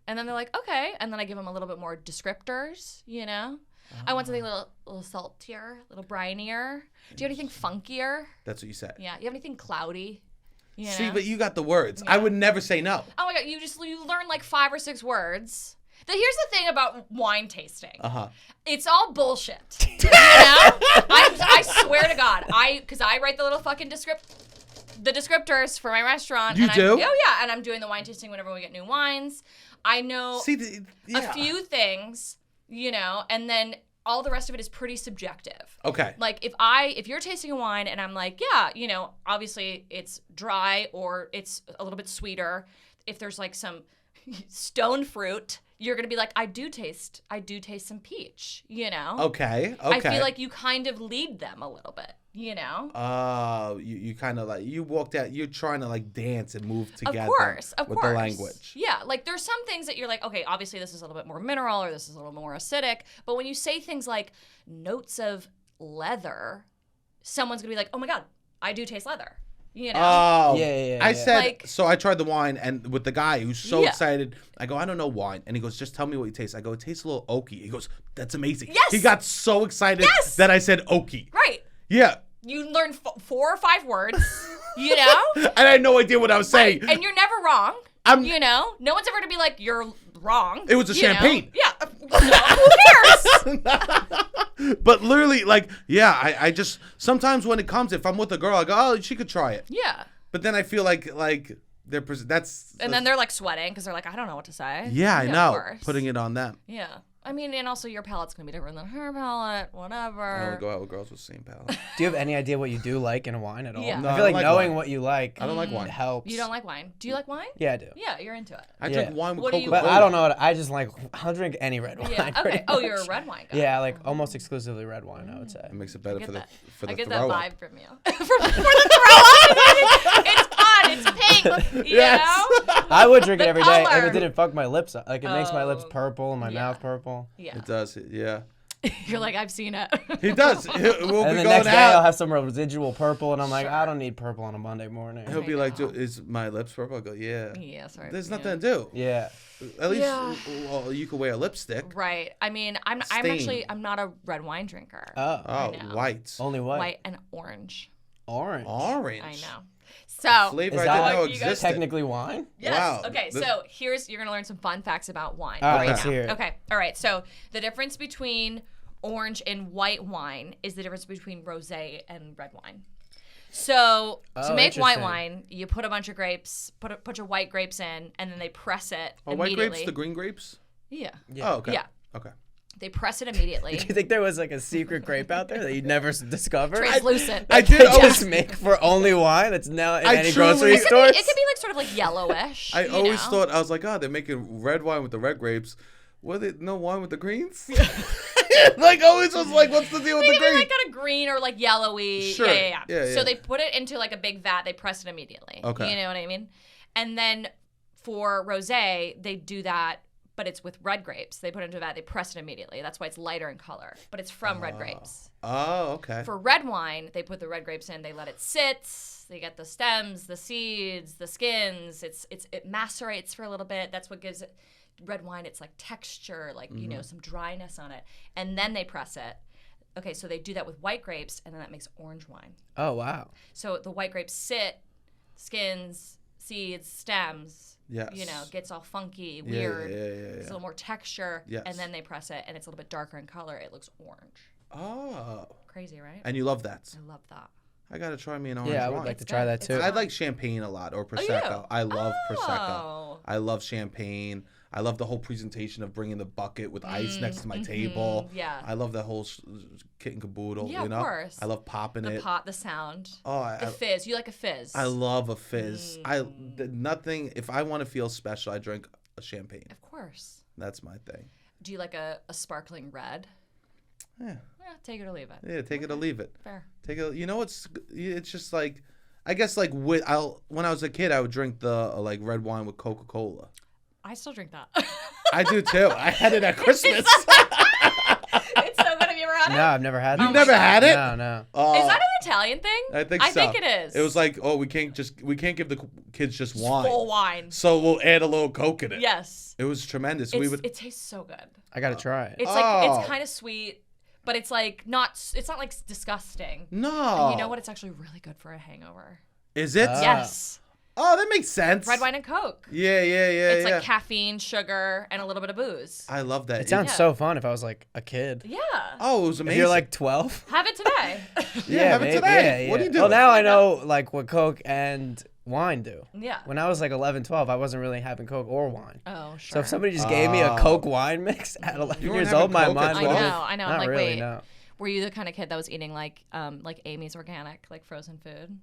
And then they're like, okay. And then I give them a little bit more descriptors, you know? I want something a little saltier, a little brinier. Do you have anything funkier? That's what you said. Yeah. You have anything cloudy? You know? See, but you got the words. I would never say no. Oh my God, you learn like 5 or 6 words. Here's the thing about wine tasting. It's all bullshit. You know? I swear to God. Because I write the little fucking descriptors for my restaurant. You do? Oh yeah, and I'm doing the wine tasting whenever we get new wines. I know a few things, you know, and then all the rest of it is pretty subjective. Okay. Like if you're tasting a wine and I'm like, yeah, you know, obviously it's dry or it's a little bit sweeter. If there's like some stone fruit, you're gonna be like, I do taste some peach, you know? Okay. I feel like you kind of lead them a little bit, you know? You kind of like, you walked out, you're trying to like dance and move together. Of course. With the language. Yeah, like there's some things that you're like, okay, obviously this is a little bit more mineral or this is a little more acidic, but when you say things like notes of leather, someone's gonna be like, oh my God, I do taste leather. You know? Oh, yeah. I said, like, so I tried the wine, and with the guy who's so excited, I go, I don't know wine. And he goes, just tell me what you taste. I go, it tastes a little oaky. He goes, that's amazing. Yes. He got so excited that I said oaky. Right. Yeah. You learn 4 or 5 words, you know? And I had no idea what I was saying. And you're never wrong. You know? No one's ever going to be like, you're wrong. It was a champagne. Know? Yeah. Who cares? But literally, like, yeah, I just, sometimes when it comes, if I'm with a girl, I go, oh, she could try it. Yeah. But then I feel like that's. And then they're like sweating because they're like, I don't know what to say. Yeah, I know. Of course. Putting it on them. Yeah. I mean, and also your palate's going to be different than her palate, whatever. I only go out with girls with the same palate. Do you have any idea what you do like in a wine at all? Yeah. No, I I feel don't like like knowing wine. what you like. I don't like wine. Helps. You don't like wine? Do you like wine? Yeah, I do. Yeah, you're into it. I drink wine with Coca-Cola. But I don't know. I just like. I'll drink any red wine. Yeah. pretty Okay. Oh, you're a much. red wine guy. Yeah, like almost exclusively red wine. I would say. It makes it better for the I get throw that up. vibe from you. for the throw up. It's fun. It's pink. You know? I would drink it The every day, and color. it didn't fuck my lips up. Like it makes my lips Oh, purple and my yeah. mouth purple. Yeah. It does, yeah. You're like, I've seen it. He does. We'll And be the going next day I'll out. have some residual purple, and I'm like, I don't need purple on a Monday morning. He'll be I like, know. "Is my lips purple?" I go, "Yeah." Yeah, sorry. There's nothing to do. Yeah. At least Yeah. well, you could wear a lipstick. Right. I mean, I'm not a red wine drinker. Oh. Oh, know. white. Only white. White and orange. Orange. Orange. I know. So Flavor Is I that didn't know you guys existed. technically wine? yes. Wow. Okay. This- So you're gonna learn some fun facts about wine. All right, right let's now. hear it. Okay. All right. So the difference between orange and white wine is the difference between rosé and red wine. So to Oh, make white interesting. wine, you put a bunch of grapes, put your white grapes in, and then they press it Are white immediately. grapes the green grapes? Yeah. Yeah. Oh, okay. Yeah. Okay. They press it immediately. Do you think there was like a secret grape out there that you'd never discovered? Translucent. I did They always. just make for only wine that's now in I any truly- grocery It could be- stores? It could be like sort of like yellowish. I you always know? thought I was like, oh, they're making red wine with the red grapes. Was it no wine with the greens? Like always was like, what's the deal with the Maybe green? like got a green or like yellowy. Sure. Yeah. Yeah, So yeah. they put it into like a big vat. They press it immediately. Okay. You know what I mean? And then for rosé, they do that, but it's with red grapes. They put it into a vat. They press it immediately. That's why it's lighter in color, but it's from red grapes. Oh, okay. For red wine, they put the red grapes in. They let it sit. They get the stems, the seeds, the skins. It macerates for a little bit. That's what gives it red wine. It's like texture, like you know, some dryness on it, and then they press it. Okay, so they do that with white grapes, and then that makes orange wine. Oh, wow. So the white grapes sit, skins, seeds, stems. Yes. You know, gets all funky, Yeah, weird. yeah. It's a little more texture, Yes. and then they press it, and it's a little bit darker in color. It looks orange. Oh. Crazy, right? And you love that. I love that. I gotta try me an orange Yeah, I wine. would like to It's try good. that It's too. good. I like champagne a lot, or prosecco. I love prosecco. Oh. I love champagne. I love the whole presentation of bringing the bucket with ice next to my table. yeah. I love that whole kit and caboodle. Yeah, you of know. course. I love popping The it. pot, the sound. Oh, The fizz. You like a fizz. I love a fizz. Nothing. If I want to feel special, I drink a champagne. Of course. That's my thing. Do you like a sparkling red? Yeah. Yeah, take it or leave it. Yeah. Take it or leave it. Fair. Take it. You know, it's just like, I guess like when I was a kid, I would drink the like red wine with Coca-Cola. I still drink that. I do too. I had it at Christmas. It's so good. Have you ever had it? No, I've never had it. You've never had it? No, no. Oh, Is that an Italian thing? I think I so. think it is. It was like, oh, we can't give the kids just wine. full wine. So we'll add a little Coke in it. Yes. It was tremendous. It tastes so good. I gotta try it. It's like Oh. it's kind of sweet, but it's like not. It's not like disgusting. No. And you know what? It's actually really good for a hangover. Is it? Yes. Oh, that makes sense. Red wine and Coke. Yeah. It's yeah. like caffeine, sugar, and a little bit of booze. I love that. It sounds Yeah. so fun if I was like a kid. Yeah. Oh, it was If amazing. you're like 12. Have it today. Yeah, have it today. What do you do? Well, now I know like what Coke and wine do. Yeah. When I was like 11, 12, I wasn't really having Coke or wine. Oh, sure. So if somebody just gave me a Coke wine mix at 11 You weren't years having old, my Coke at mind I would 12? know. I know. I'm Not like, really, wait. no. Were you the kind of kid that was eating like Amy's organic, like frozen food?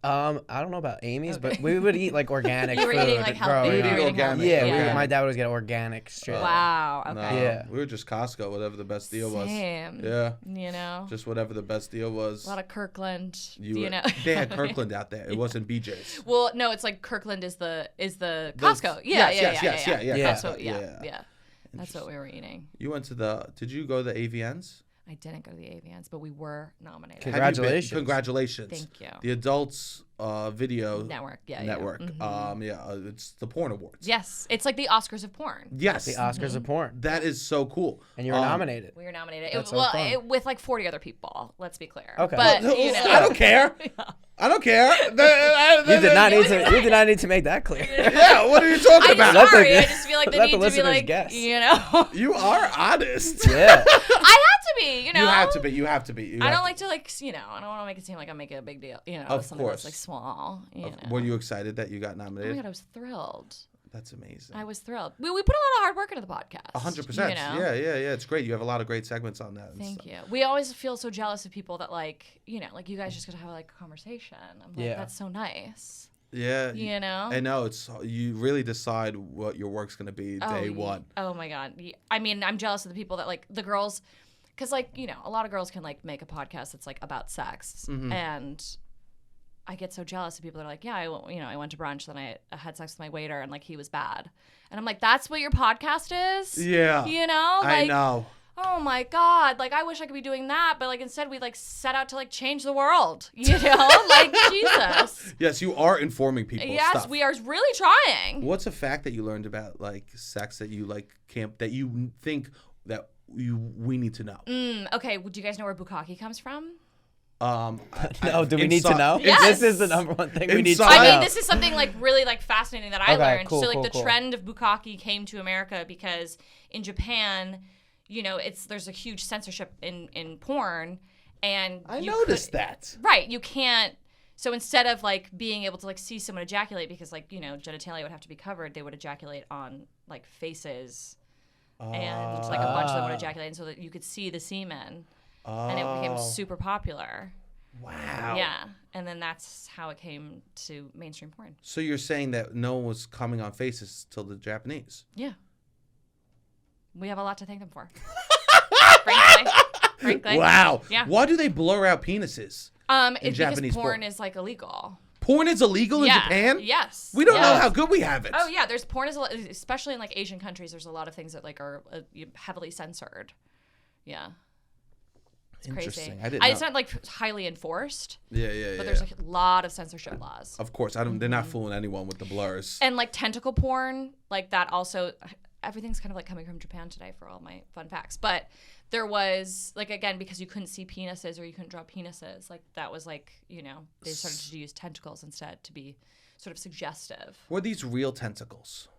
I don't know about Amy's, but we would eat like organic You were food eating like healthy. growing You up. were eating organic. Yeah, Yeah. my dad would get organic straight. Wow. Okay. No, Yeah. we were just Costco, whatever the best deal was. Same. Yeah, You know. just whatever the best deal was. A lot of Kirkland. You know. They had Kirkland out there. It wasn't BJ's. Well, no, it's like Kirkland is the Costco. Yeah. yes. Yeah. That's what. Yeah. Yeah. That's what we were eating. You went to did you go to the AVNs? I didn't go to the Avians, but we were nominated. Congra- Have you been? Congratulations. Congratulations. Thank you. The adults video Network. Yeah. network. Yeah. It's the porn awards. Yes, it's like the Oscars of porn. Yes. The Oscars of porn. That is so cool. And you were nominated. We were nominated. That's so fun. With like 40 other people. Let's be clear. Okay. But Well, you know, I don't care. I don't care. You did not need to make that clear. Yeah, what are you talking I'm about? Let the- sorry. I just feel like they let need the to be listeners like, guess. you know. You are honest. Yeah. I have to be, you know. You have to be. You have to be. You I have don't to. like to like, you know, I don't want to make it seem like I'm making a big deal, you know, Of something course. that's like small, you know. Were you excited that you got Oh my nominated? God, I was thrilled. That's amazing. I was thrilled. We put a lot of hard work into the podcast. 100%. You know? Yeah. It's great. You have a lot of great segments on that. and Thank stuff. you. We always feel so jealous of people that like, you know, like you guys just gotta have like a conversation. I'm like, Yeah. that's so nice. Yeah. You know? I know. It's you really decide what your work's gonna be day one. Oh my God. I mean, I'm jealous of the people that like the girls, because like, you know, a lot of girls can like make a podcast that's like about sex. Mm-hmm. And I get so jealous of people that are like, yeah, I went to brunch, then I had sex with my waiter and like he was bad. And I'm like, that's what your podcast is? Yeah. You know? I Like, know. oh my God, like I wish I could be doing that, but like instead we like set out to like change the world, you know, like Jesus. Yes, you are informing people. Yes, stuff. we are really trying. What's a fact that you learned about like sex that you like that you think that we need to know? Okay, well, do you guys know where bukkake comes from? No, do we need to know? Yes. This is the number one thing we need to Inside- know. I mean, this is something like really like fascinating that I Okay, learned. cool, so like cool, the cool. trend of bukkake came to America because in Japan, you know, there's a huge censorship in porn, and I noticed that. Right, you can't. So instead of like being able to like see someone ejaculate, because like, you know, genitalia would have to be covered, they would ejaculate on like faces, and like a bunch of them would ejaculate, and so that you could see the semen, and it became super popular. Wow. Yeah, and then that's how it came to mainstream porn. So you're saying that no one was coming on faces till the Japanese? Yeah, we have a lot to thank them for. Frankly. Wow. Yeah. Why do they blur out penises? It's Japanese because porn porn? is like illegal. Porn is illegal in Japan? Yes. We don't know Yes. how good we have it. Oh yeah, there's porn is especially in like Asian countries. There's a lot of things that like are heavily censored. Yeah. It's Interesting. crazy. I It's didn't know. not like highly enforced, Yeah. but there's like a lot of censorship laws. Of course, they're not fooling anyone with the blurs. And like tentacle porn, like that also, everything's kind of like coming from Japan today for all my fun facts. But there was like, again, because you couldn't see penises or you couldn't draw penises, like that was like, you know, they started to use tentacles instead to be sort of suggestive. Were these real tentacles?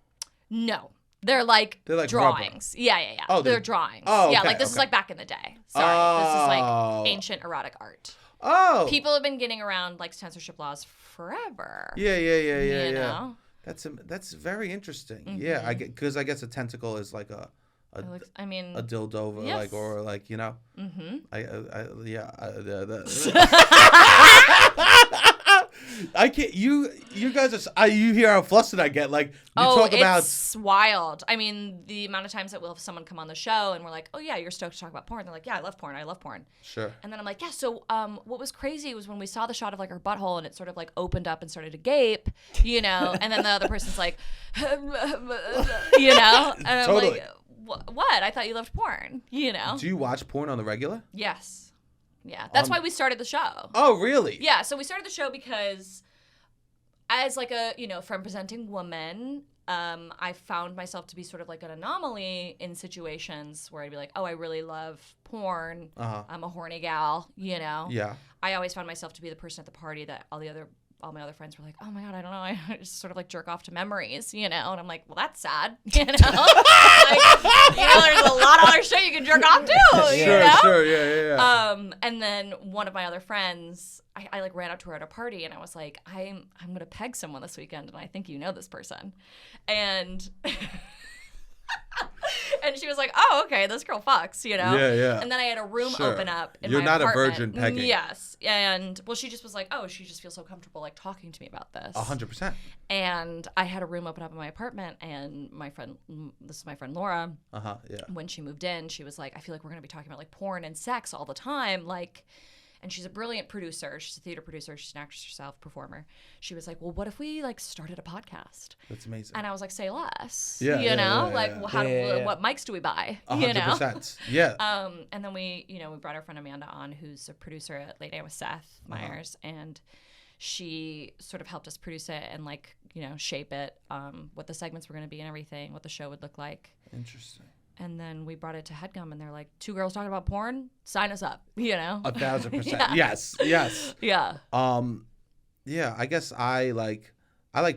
No. They're like rubber. drawings. Yeah. Oh, they're drawings. Oh, yeah, okay, like this is okay. like back in the day. Sorry. This is Oh. like ancient erotic art. Oh. People have been getting around like censorship laws forever. Yeah. You know? That's very interesting. Yeah, because I guess a tentacle is like a dildo, Yes. like, or like, you know. I can't. You guys are. You hear how flustered I get. Like you talk about. It's wild. I mean, the amount of times that we'll have someone come on the show and we're like, "Oh yeah, you're stoked to talk about porn." They're like, "Yeah, I love porn. I love porn." Sure. And then I'm like, "Yeah." So, what was crazy was when we saw the shot of like her butthole and it sort of like opened up and started to gape, you know. And then the other person's like, you know, and I'm Totally. like, "What? I thought you loved porn." You know. Do you watch porn on the regular? Yes. Yeah. That's why we started the show. Oh, really? Yeah, so we started the show because as like a, you know, femme presenting woman, I found myself to be sort of like an anomaly in situations where I'd be like, oh, I really love porn. I'm a horny gal, you know? Yeah. I always found myself to be the person at the party that all my other friends were like, oh my God, I don't know. I just sort of like jerk off to memories, you know? And I'm like, well, that's sad, you know? Like, you know, there's a lot of other shit you can jerk off to, you know? Sure, yeah. And then one of my other friends, I like ran up to her at a party and I was like, I'm gonna peg someone this weekend and I think you know this person. And and she was like, oh, okay, this girl fucks, you know? Yeah. And then I had a room Sure. open up in You're my not a apartment. virgin pegging. Yes. And well, she just was like, oh, she just feels so comfortable like talking to me about this. 100%. And I had a room open up in my apartment and this is my friend Laura. Yeah. When she moved in, she was like, I feel like we're going to be talking about like porn and sex all the time. Like, and she's a brilliant producer. She's a theater producer. She's an actress herself, performer. She was like, well, what if we like started a podcast? That's amazing. And I was like, say less. Yeah, you know, yeah, like yeah. well, how what mics do we buy? 100%. You know? Yeah. And then we brought our friend Amanda on, who's a producer at Late Night with Seth Meyers, and she sort of helped us produce it and like, you know, shape it, what the segments were going to be and everything, what the show would look like. Interesting. And then we brought it to HeadGum, and they're like, 2 girls talking about porn? Sign us up, you know? 1,000%. Yeah. Yes. Yeah. Yeah, I guess I like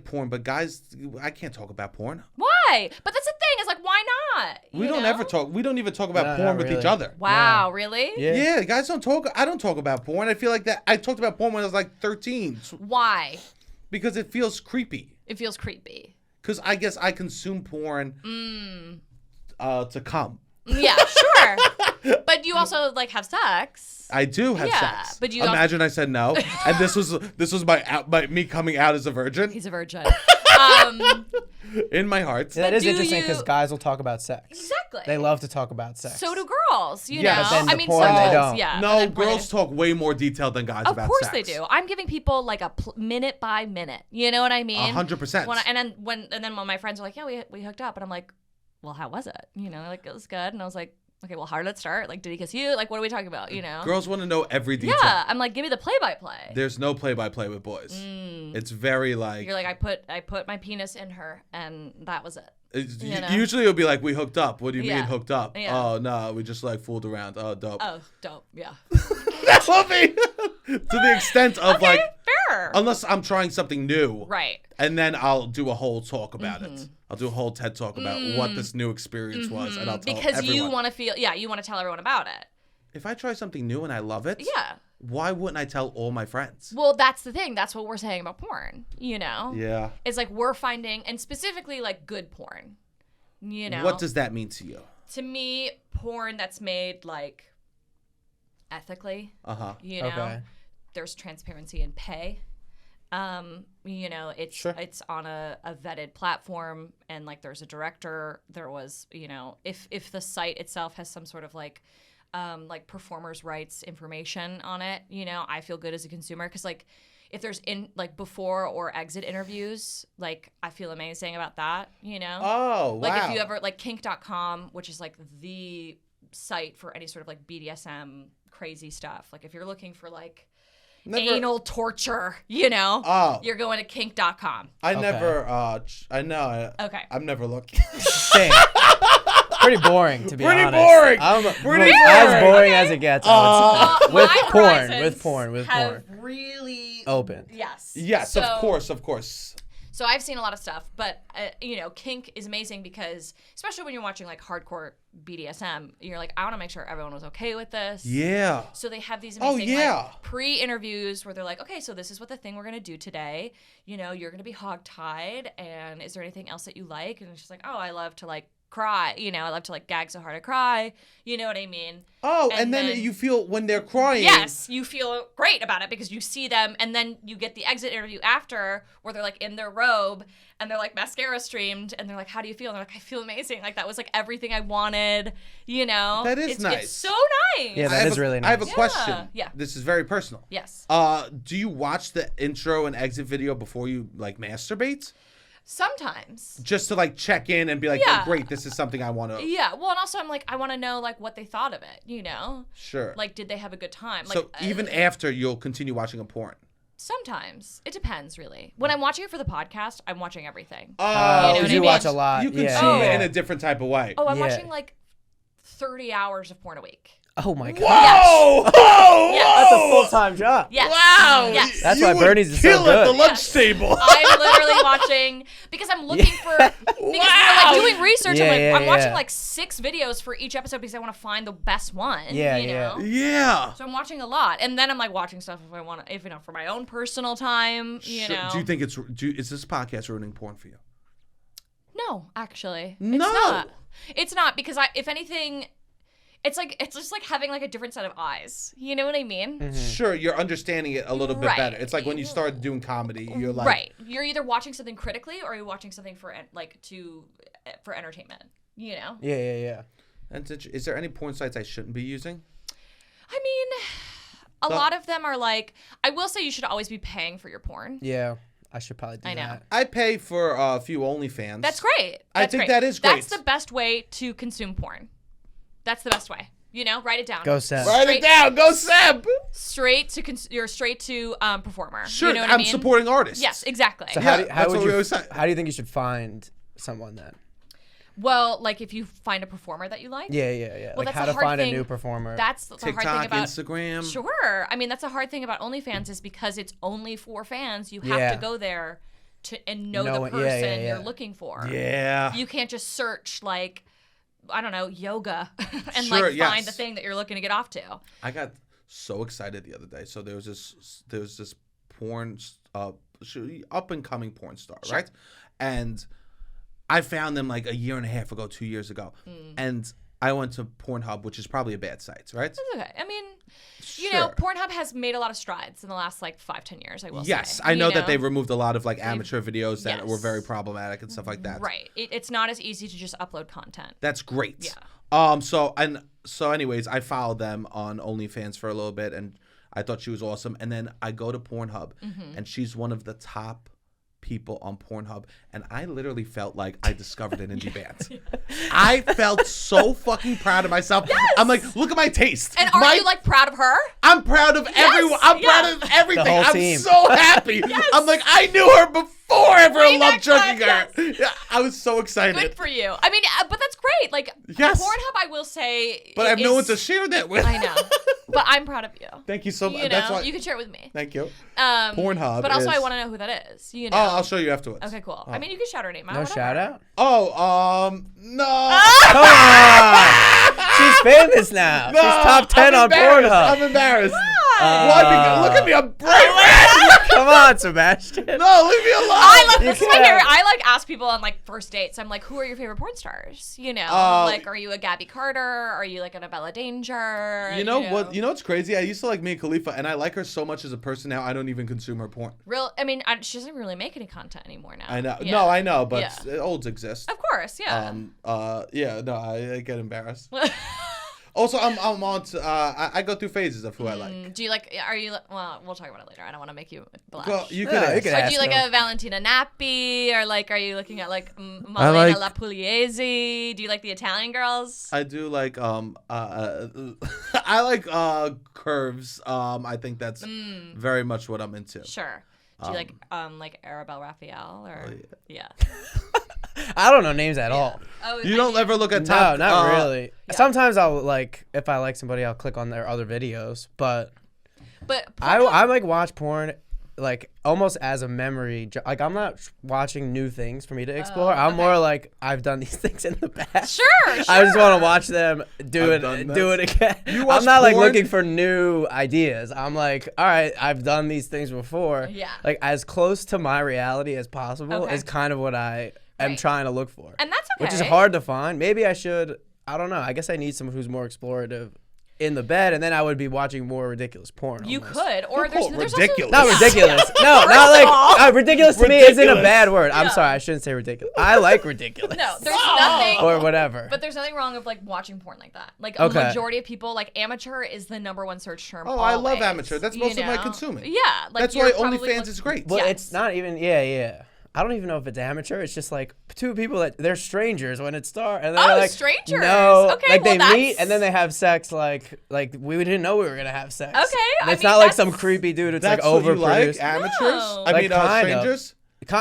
porn, but guys, I can't talk about porn. Why? But that's the thing. It's like, why not? We You don't know? ever talk. We don't even talk about No, porn not with really. each other. Wow, really? Yeah, guys don't talk. I don't talk about porn. I feel like that. I talked about porn when I was like 13 Why? because it feels creepy. It feels creepy. Because I guess I consume porn to come. Yeah, sure. But you also like have sex. I do have Yeah, sex. but you imagine I said no, and this was me coming out as a virgin He's a virgin. in my heart. That is do interesting because you- guys will talk about sex. Exactly. They love to talk about sex. So do girls, you Yes. know. But then I the mean, porn, some they girls, don't. yeah. No, but then porn girls is- talk way more detailed than guys Of about course sex. they do. I'm giving people like a minute by minute. You know what I mean? 100%. And then when my friends are like, yeah, we hooked up, and I'm like, well, how was it? You know, like it was good, and I was like, okay, well, how did it start? Like, did he kiss you? Like, what are we talking about? You know? Girls want to know every detail. Yeah, I'm like, give me the play-by-play. There's no play-by-play with boys. It's very like... You're like, I put my penis in her, and that was it. You know? Usually it'll be like, we hooked up. What do you Yeah. mean hooked up? Yeah. Oh, no, we just like fooled around. Oh, dope. Oh, dope. Yeah. That will be to the extent of Okay, like... fair. Unless I'm trying something new. Right. And then I'll do a whole talk about it. I'll do a whole TED talk about what this new experience was, and I'll tell Because everyone. you want to feel, you want to tell everyone about it. If I try something new and I love it, Yeah. why wouldn't I tell all my friends? Well, that's the thing. That's what we're saying about porn, you know? Yeah. It's like we're finding, and specifically like good porn, you know? What does that mean to you? To me, porn that's made like ethically, you know? Okay. There's transparency in pay. You know, it's on a vetted platform, and like there's a director. There was, you know, if the site itself has some sort of like performers' rights information on it, you know, I feel good as a consumer because like if there's before or exit interviews, like I feel amazing about that, you know. Oh, wow. Like if you ever like kink.com, which is like the site for any sort of like BDSM crazy stuff. Like if you're looking for like anal torture, you know, you're going to kink.com. I never, I know. Okay. I'm never looking. Same. Pretty boring, to be Pretty honest. boring. Pretty as boring as it gets. I would say. My With porn. have really open. Yes. Yes, So- of course. So I've seen a lot of stuff, but you know, kink is amazing because, especially when you're watching like hardcore BDSM, you're like, I want to make sure everyone was okay with this. Yeah. So they have these amazing yeah. like, pre-interviews where they're like, okay, so this is what the thing we're gonna do today. You know, you're gonna be hog-tied, and is there anything else that you like? And she's like, oh, I love to like cry. You know, I love to like gag so hard I cry. You know what I mean? Oh, and then you feel when they're crying. Yes, you feel great about it because you see them, and then you get the exit interview after where they're like in their robe and they're like mascara streamed, and they're like, how do you feel? And they're like, I feel amazing. Like that was like everything I wanted, you know? That is nice. It's so nice. Yeah, that is really nice. I have a question. Yeah. This is very personal. Yes. Do you watch the intro and exit video before you like masturbate? Sometimes. Just to like check in and be like, Yeah. oh, great, this is something I want to. Yeah. Well, and also I'm like, I want to know like what they thought of it, you know? Sure. Like, did they have a good time? Like, So even after you'll continue watching a porn. sometimes. It depends, really. When I'm watching it for the podcast, I'm watching everything. Oh, You know what I you mean? watch a lot. You consume yeah. it in a different type of way. Oh, I'm Yeah. watching like 30 hours of porn a week. Oh my god. Whoa! Whoa! Yes. That's a full-time job. Yes. Wow! Yes. That's You why would Bernie's is so kill at the good. lunch table. I'm literally watching because I'm looking for because we're like doing research. I'm watching like 6 videos for each episode because I want to find the best one. Yeah, you know? Yeah. So I'm watching a lot, and then I'm like watching stuff if I want to, if you know, for my own personal time. You know. Do you think is this podcast ruining porn for you? No, actually, No. it's not. It's not because if anything. It's just like having like a different set of eyes. You know what I mean? Sure, you're understanding it a little bit Right. better. It's like when you start doing comedy, you're like, Right. You're either watching something critically or you're watching something for entertainment. You know? Yeah. And is there any porn sites I shouldn't be using? I mean, a lot of them are like, I will say you should always be paying for your porn. Yeah. I should probably do I know. that. I pay for a few OnlyFans. That's great. I That's think great. that is great. That's the best way to consume porn. That's the best way. You know, write it down. Go Seb. Write it down. Go Seb. You're straight to performer. Sure, You know what I'm I mean? supporting artists. Yes, exactly. So Yeah, that's what we you always say. how do you think you should find someone then? Well, like if you find a performer that you like. Yeah. Well, Like that's how a to hard find thing. a new performer. That's the hard thing TikTok, about Instagram. Sure. I mean, that's a hard thing about OnlyFans is because it's only for fans. You have Yeah. to go there and know Know the it. person Yeah. you're looking for. Yeah. You can't just search like, I don't know, yoga and Sure, like yes. find the thing that you're looking to get off to. I got so excited the other day. So there was this porn up and coming porn star, Sure. right? And I found them like a year and a half ago, 2 years ago, and I went to Pornhub, which is probably a bad site, right? That's okay. I mean, you know, Sure. Pornhub has made a lot of strides in the last like 5-10 years, I will say. Yes, I know You that they removed a lot of like amateur videos that Yes. were very problematic and stuff like that. Right. It's not as easy to just upload content. That's great. Yeah. So anyways, I followed them on OnlyFans for a little bit, and I thought she was awesome. And then I go to Pornhub, and she's one of the top people on Pornhub, and I literally felt like I discovered an indie band. I felt so fucking proud of myself. Yes. I'm like, look at my taste. And are you like proud of her? I'm proud of everyone. I'm proud of everything. The whole I'm team. so happy. I'm like, I knew her before I ever Way loved back jerking then, her. Yeah, I was so excited. Good for you. I mean, but that's great. Like, Yes. Pornhub, I will say. But I have no one to share that with. I know. But I'm proud of you. Thank you so much. You That's know, why. you can share it with me. Thank you. Pornhub. But also, is- I want to know who that is. You know. Oh, I'll show you afterwards. Okay, cool. I mean, you can shout her name out. No whatever. shout out? Oh, no. Come on! She's famous now. No, She's top 10 I'm on embarrassed. Pornhub. I'm embarrassed. Why? Why? Because, look at me. I'm bright red. Come on, Sebastian. No, leave me alone. This is my can. favorite. I like ask people on like first dates. I'm like, who are your favorite porn stars? You know, like, are you a Gabby Carter? Are you like an Abella Danger? You know what? You know what's crazy? I used to like Mia Khalifa, and I like her so much as a person now. I don't even consume her porn. I mean, she doesn't really make any content anymore now. I know. Yeah. No, I know, but Yeah. olds exist. Of course, yeah. Yeah. No, I get embarrassed. Also, I'm on. I go through phases of who I like. Do you like? Are you? Well, we'll talk about it later. I don't want to make you blush. Well, you could. Yeah, ask. you could Or ask do you like them. a Valentina Nappi, or like, are you looking at like Malena Lapugliese? Do you like the Italian girls? I do like I like curves. I think that's very much what I'm into. Sure. Do you like Arabelle Raphael or yeah? I don't know names at all. Oh, You don't ever look at No, top. not really. Sometimes I'll like, if I like somebody, I'll click on their other videos. But I like watch porn like almost as a memory. Like I'm not watching new things for me to explore. I'm more like I've done these things in the past. Sure. I just want to watch them do I've done it again. watch I'm not like porn? looking for new ideas. I'm like, all right, I've done these things before. Yeah. Like as close to my reality as possible Okay. is kind of what I am Right. trying to look for. And that's okay. Which is hard to find. Maybe I should. I don't know. I guess I need someone who's more explorative in the bed, and then I would be watching more ridiculous porn. You almost. could, or there's ridiculous. Not Also, ridiculous. No, not like ridiculous to me isn't a Ridiculous. bad word. I'm Yeah. sorry, I shouldn't say ridiculous. I like ridiculous. no, there's nothing. Or whatever. But there's nothing wrong with like watching porn like that. Like Okay. a majority of people, like amateur is the #1 search term. Oh, I love always, amateur. That's most you of my know? consuming. Yeah, like That's you're why probably OnlyFans is great. Well, Yes. it's not even. Yeah. I don't even know if it's amateur. It's just like two people that they're strangers when it starts, and they're Oh, like strangers. No, Okay, like they well, meet that's- and then they have sex. Like we didn't know we were gonna have sex. Okay, and I it's mean, not like some that's- creepy dude. It's That's like what you like, overproduced. amateurs. No. I Like, mean, kind of. strangers.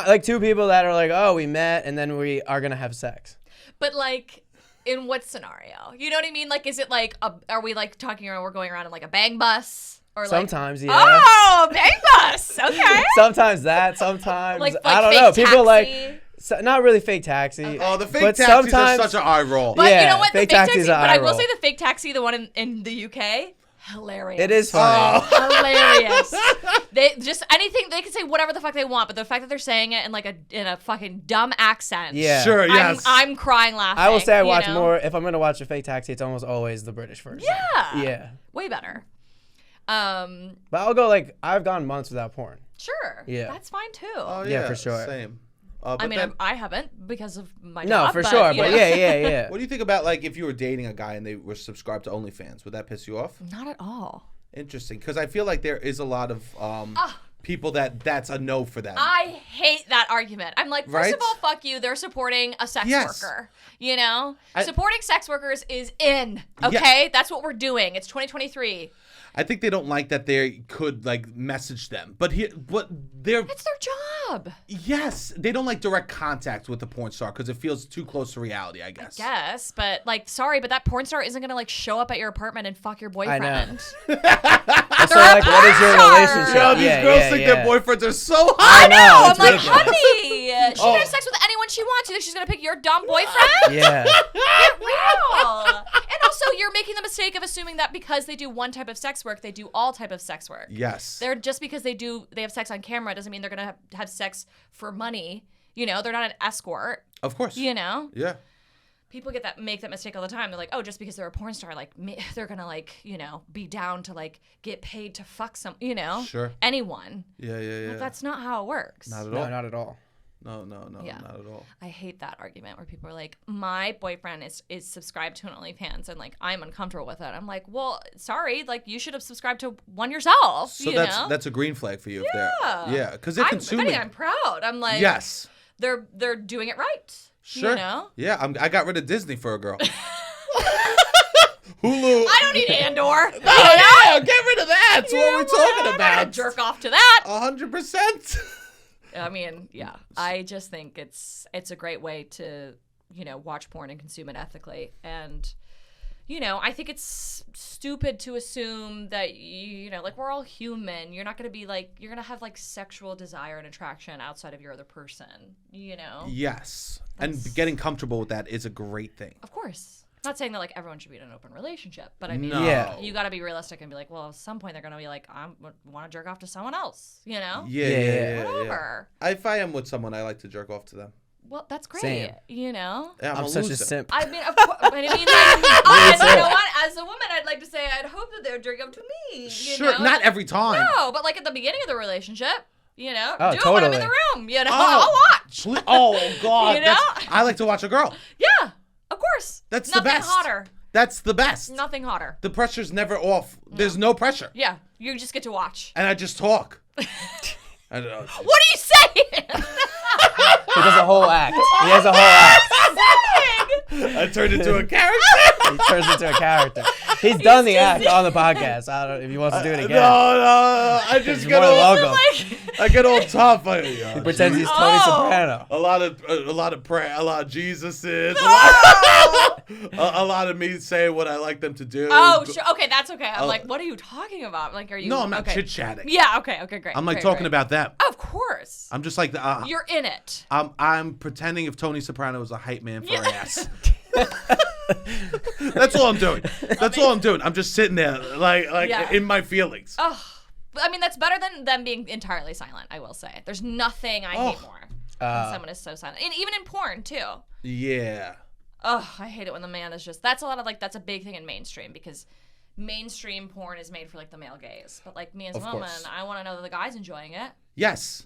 Like two people that are like, oh, we met and then we are gonna have sex. But like, in what scenario? You know what I mean? Like, is it like, are we like talking around? We're going around in like a bang bus, or like? Sometimes, yeah. Oh, bang bus. Okay. Sometimes that. Sometimes Like I don't fake know. People taxi. like not really fake taxi. Oh, the fake but taxis are sometimes- such an eye roll. But Yeah, you know what? The fake fake taxi is taxi. an But eye I will roll. say the fake taxi, the one in the UK, hilarious. It is funny. Hilarious. They just anything they can say whatever the fuck they want, but the fact that they're saying it in like a fucking dumb accent. Yeah. Sure, yes. I'm crying laughing. I will say I you watch know? more. If I'm gonna watch a fake taxi, it's almost always the British version. Yeah. Yeah. Way better. But I'll go like I've gone months without porn. Sure. Yeah. That's fine too. Oh, Yeah, for sure. Same. I But mean, then, I haven't because of my No, job. for sure. you But know. yeah. what do you think about like if you were dating a guy and they were subscribed to OnlyFans? Would that piss you off? Not at all. Interesting, because I feel like there is a lot of people that's a no for them. I hate that argument. I'm like, first Right? of all, fuck you. They're supporting a sex Yes. worker. You know? I- Supporting sex workers is in. Okay? That's what we're doing. It's 2023. I think they don't like that they could like message them, but they're It's their job. yes, they don't like direct contact with the porn star because it feels too close to reality. I guess. Yes, but like, sorry, but that porn star isn't gonna like show up at your apartment and fuck your boyfriend. So like, what is your porn relationship? star. Yo, these girls think their boyfriends are so hot. I know. know, I'm it's like, ridiculous. honey, she can have sex with anyone she wants. You think she's gonna pick your dumb boyfriend? Yeah. Get real. And also, you're making the mistake of assuming that because they do one type of sex work, they do all type of sex work. Yes. They're just because they have sex on camera doesn't mean they're gonna have sex for money. You know, they're not an escort. Of course. You know, Yeah. people make that mistake all the time. They're like, oh, just because they're a porn star, like they're gonna like be down to like get paid to fuck anyone. Yeah. Like, that's not how it works. Not at all. No, not at all. Yeah. not at all. I hate that argument where people are like, my boyfriend is subscribed to an OnlyFans and like I'm uncomfortable with it. I'm like, well, sorry, like you should have subscribed to one yourself. So you know? that's a green flag for you. Yeah. Yeah, because they're consuming. I'm proud. I'm like, yes, they're doing it right. Sure. You know? Yeah, I got rid of Disney for a girl. Hulu. I don't need Andor. Yeah, get rid of that. That's what we're talking I'm not gonna about. jerk off to that. 100%. I mean, yeah. I just think it's a great way to, watch porn and consume it ethically. And, I think it's stupid to assume that, like we're all human. You're not going to be like, you're going to have like sexual desire and attraction outside of your other person, Yes. And getting comfortable with that is a great thing. Of course. Not saying that like everyone should be in an open relationship, but I mean, you got to be realistic and be like, well, at some point they're gonna be like, I want to jerk off to someone else, Yeah. Whatever. If I am with someone, I like to jerk off to them. Well, that's great. Same. Yeah, I'm such a simp. I mean, of course, but I mean, like, you know what? As a woman, I'd like to say I'd hope that they're jerking up to me. Sure, not every time. No, but like at the beginning of the relationship. Oh, do totally. it when I'm in the room. I'll watch. Oh God, I like to watch a girl. Yeah, of course. That's Nothing the best. hotter. That's the best. Nothing hotter. The pressure's never off. There's no pressure. Yeah, you just get to watch. And I just talk. What are you saying? He does a whole act. He has a whole act. I turned into a character. He turns into a character. He's done the act on the podcast. I don't know if he wants to do it again. No, I just get all I get all tough. He pretends he's Tony Soprano. A lot of prayer, a lot of Jesuses, a lot of me saying what I like them to do. Oh, sure. Okay, that's okay. I'm like, what are you talking about? Like, are you? No, I'm not chit chatting. Yeah. Okay. Great. I'm like great, talking great. about them. Of course. I'm just like you're in it. I'm pretending if Tony Soprano was a hype man for her ass. That's all I'm doing. All I'm doing. I'm just sitting there, like in my feelings. Oh, I mean, that's better than them being entirely silent. I will say, there's nothing I hate more when someone is so silent, and even in porn too. Yeah. Oh, I hate it when the man is just. That's a lot of like. That's a big thing in mainstream because mainstream porn is made for like the male gaze, but like me as a woman, I want to know that the guy's enjoying it. Yes.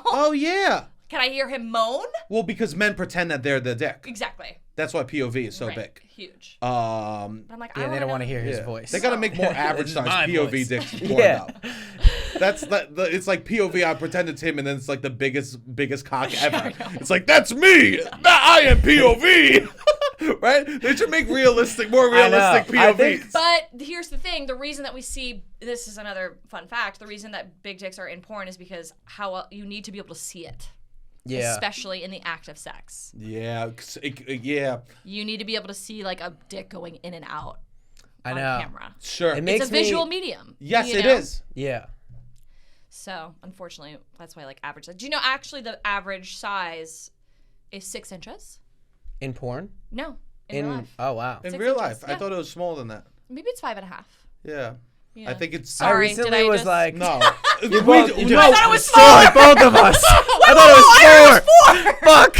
Oh yeah. Can I hear him moan? Well, because men pretend that they're the dick. Exactly. That's why POV is so big. Huge. But I'm like, they don't want to hear his voice. They gotta make more average size POV dicks. That's it's like POV. I pretend it's him, and then it's like the biggest cock ever. It's like that's me. I am POV. Right? They should make more realistic POVs. But here's the thing: the reason that we see this is another fun fact. The reason that big dicks are in porn is because you need to be able to see it. Yeah. Especially in the act of sex. Yeah. You need to be able to see like a dick going in and out on camera. Sure. It's a visual medium. Yes, it is. Yeah. So, unfortunately, that's why like average. Do you know actually the average size is 6 inches? In porn? No. In real life. Oh, wow. In real life. I thought it was smaller than that. Maybe it's 5.5. Yeah. I think it's. Sorry, I recently was like, no. I thought it was 4. Both of us. I thought it was 4. Fuck.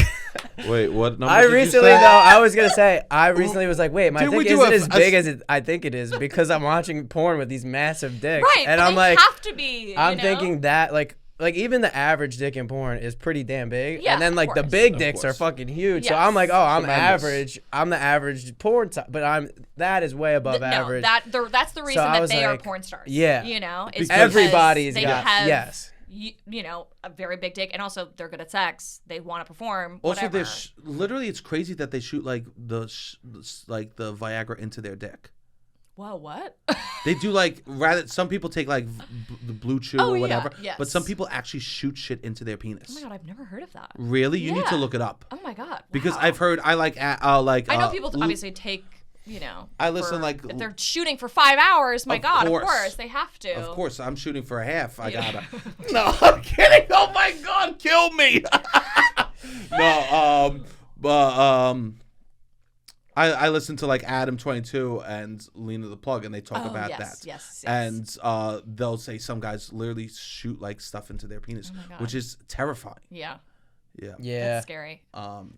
Wait, what number I did recently, you say? though, I was going to say, I recently was like, wait, my dick isn't as big as I think it is because I'm watching porn with these massive dicks. Right, and but I'm they like, have to be. I'm thinking that, like even the average dick in porn is pretty damn big. Yeah, and then, like, the big dicks are fucking huge. Yes. So I'm like, oh, I'm average. I'm the average porn type. But that is way above average. No, that's the reason that they are porn stars. Yeah. It's everybody's got, yes. A very big dick, and also they're good at sex. They want to perform. Also, whatever. literally, it's crazy that they shoot like the Viagra into their dick. Whoa, what? They do some people take like the blue chew or whatever, but some people actually shoot shit into their penis. Oh my god, I've never heard of that. Really? You need to look it up. Oh my god. Because I've heard I know people obviously take. I listen if they're shooting for 5 hours, of course they have to. Of course, I'm shooting for a half. I gotta. No, I'm kidding. Oh my god, kill me. I listen to like Adam 22 and Lena the Plug, and they talk about that. Yes. And they'll say some guys literally shoot like stuff into their penis, which is terrifying. Yeah. That's scary.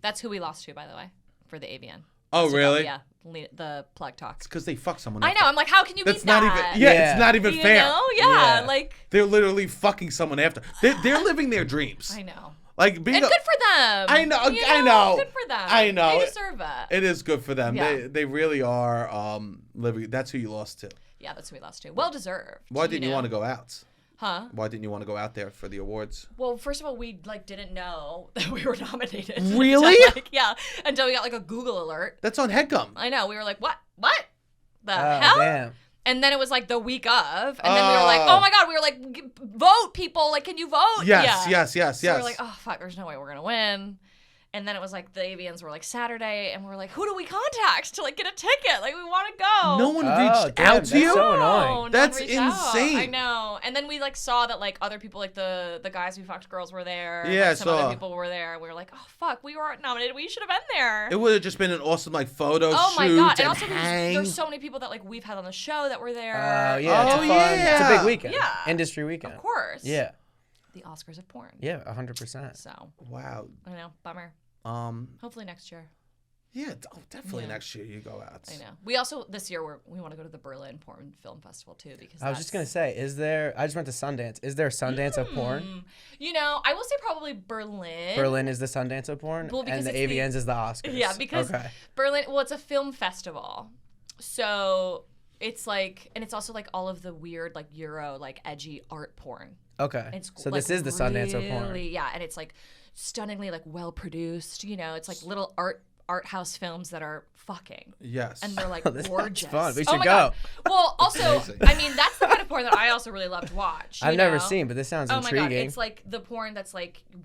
That's who we lost to, by the way, for the AVN. Oh, really? Yeah, the Plug Talk. It's because they fuck someone. I know. I'm like, how can you beat that? Not even. It's not even fair. Yeah, like they're literally fucking someone after. They're living their dreams. I know. Like being and good for them. I know. I know. Good for them. I know. They deserve it. It is good for them. Yeah. They really are living. That's who you lost to. Yeah, that's who we lost to. Well deserved. Why didn't you want to go out? Huh? Why didn't you want to go out there for the awards? Well, first of all, we didn't know that we were nominated. Really? Until we got a Google alert. That's on HeadGum. I know. We were like, what? What? The hell? Damn. And then it was the week of, and then we were like, oh my god, we were like, vote, people, can you vote? Yes. So we were like, oh fuck, there's no way we're gonna win. And then it was the AVNs were Saturday, and we were like, who do we contact to get a ticket? We want to go. No one reached out to you. That's so annoying. That's insane. I know. And then we saw that other people the guys who fucked girls were there. Yeah, some other people were there. And we were like, oh fuck, we weren't nominated. We should have been there. It would have just been an awesome photo shoot. Oh my god! And also hang. there's so many people that we've had on the show that were there. Oh yeah, it's Oh, a fun. yeah. It's a big weekend. Yeah. Industry weekend. Of course. Yeah. The Oscars of porn. Yeah, 100%. So Wow. I know, bummer. Hopefully next year. Yeah, definitely next year you go out. I know. We also this year we want to go to the Berlin Porn Film Festival too because I was just gonna say, I just went to Sundance. Is there a Sundance of porn? I will say probably Berlin. Berlin is the Sundance of porn, Well, and because the AVNs is the Oscars. Yeah, because Berlin. Well, it's a film festival, so it's and it's also all of the weird Euro edgy art porn. Okay. It's so this is the Sundance of porn. Yeah, and it's stunningly well produced. It's little art house films that are fucking. Yes. And they're This gorgeous. sounds fun. We Oh should my go. God. Well, also, that's the kind of porn that I also really love to watch. I've never seen, but this sounds intriguing. Oh my God, it's the porn that's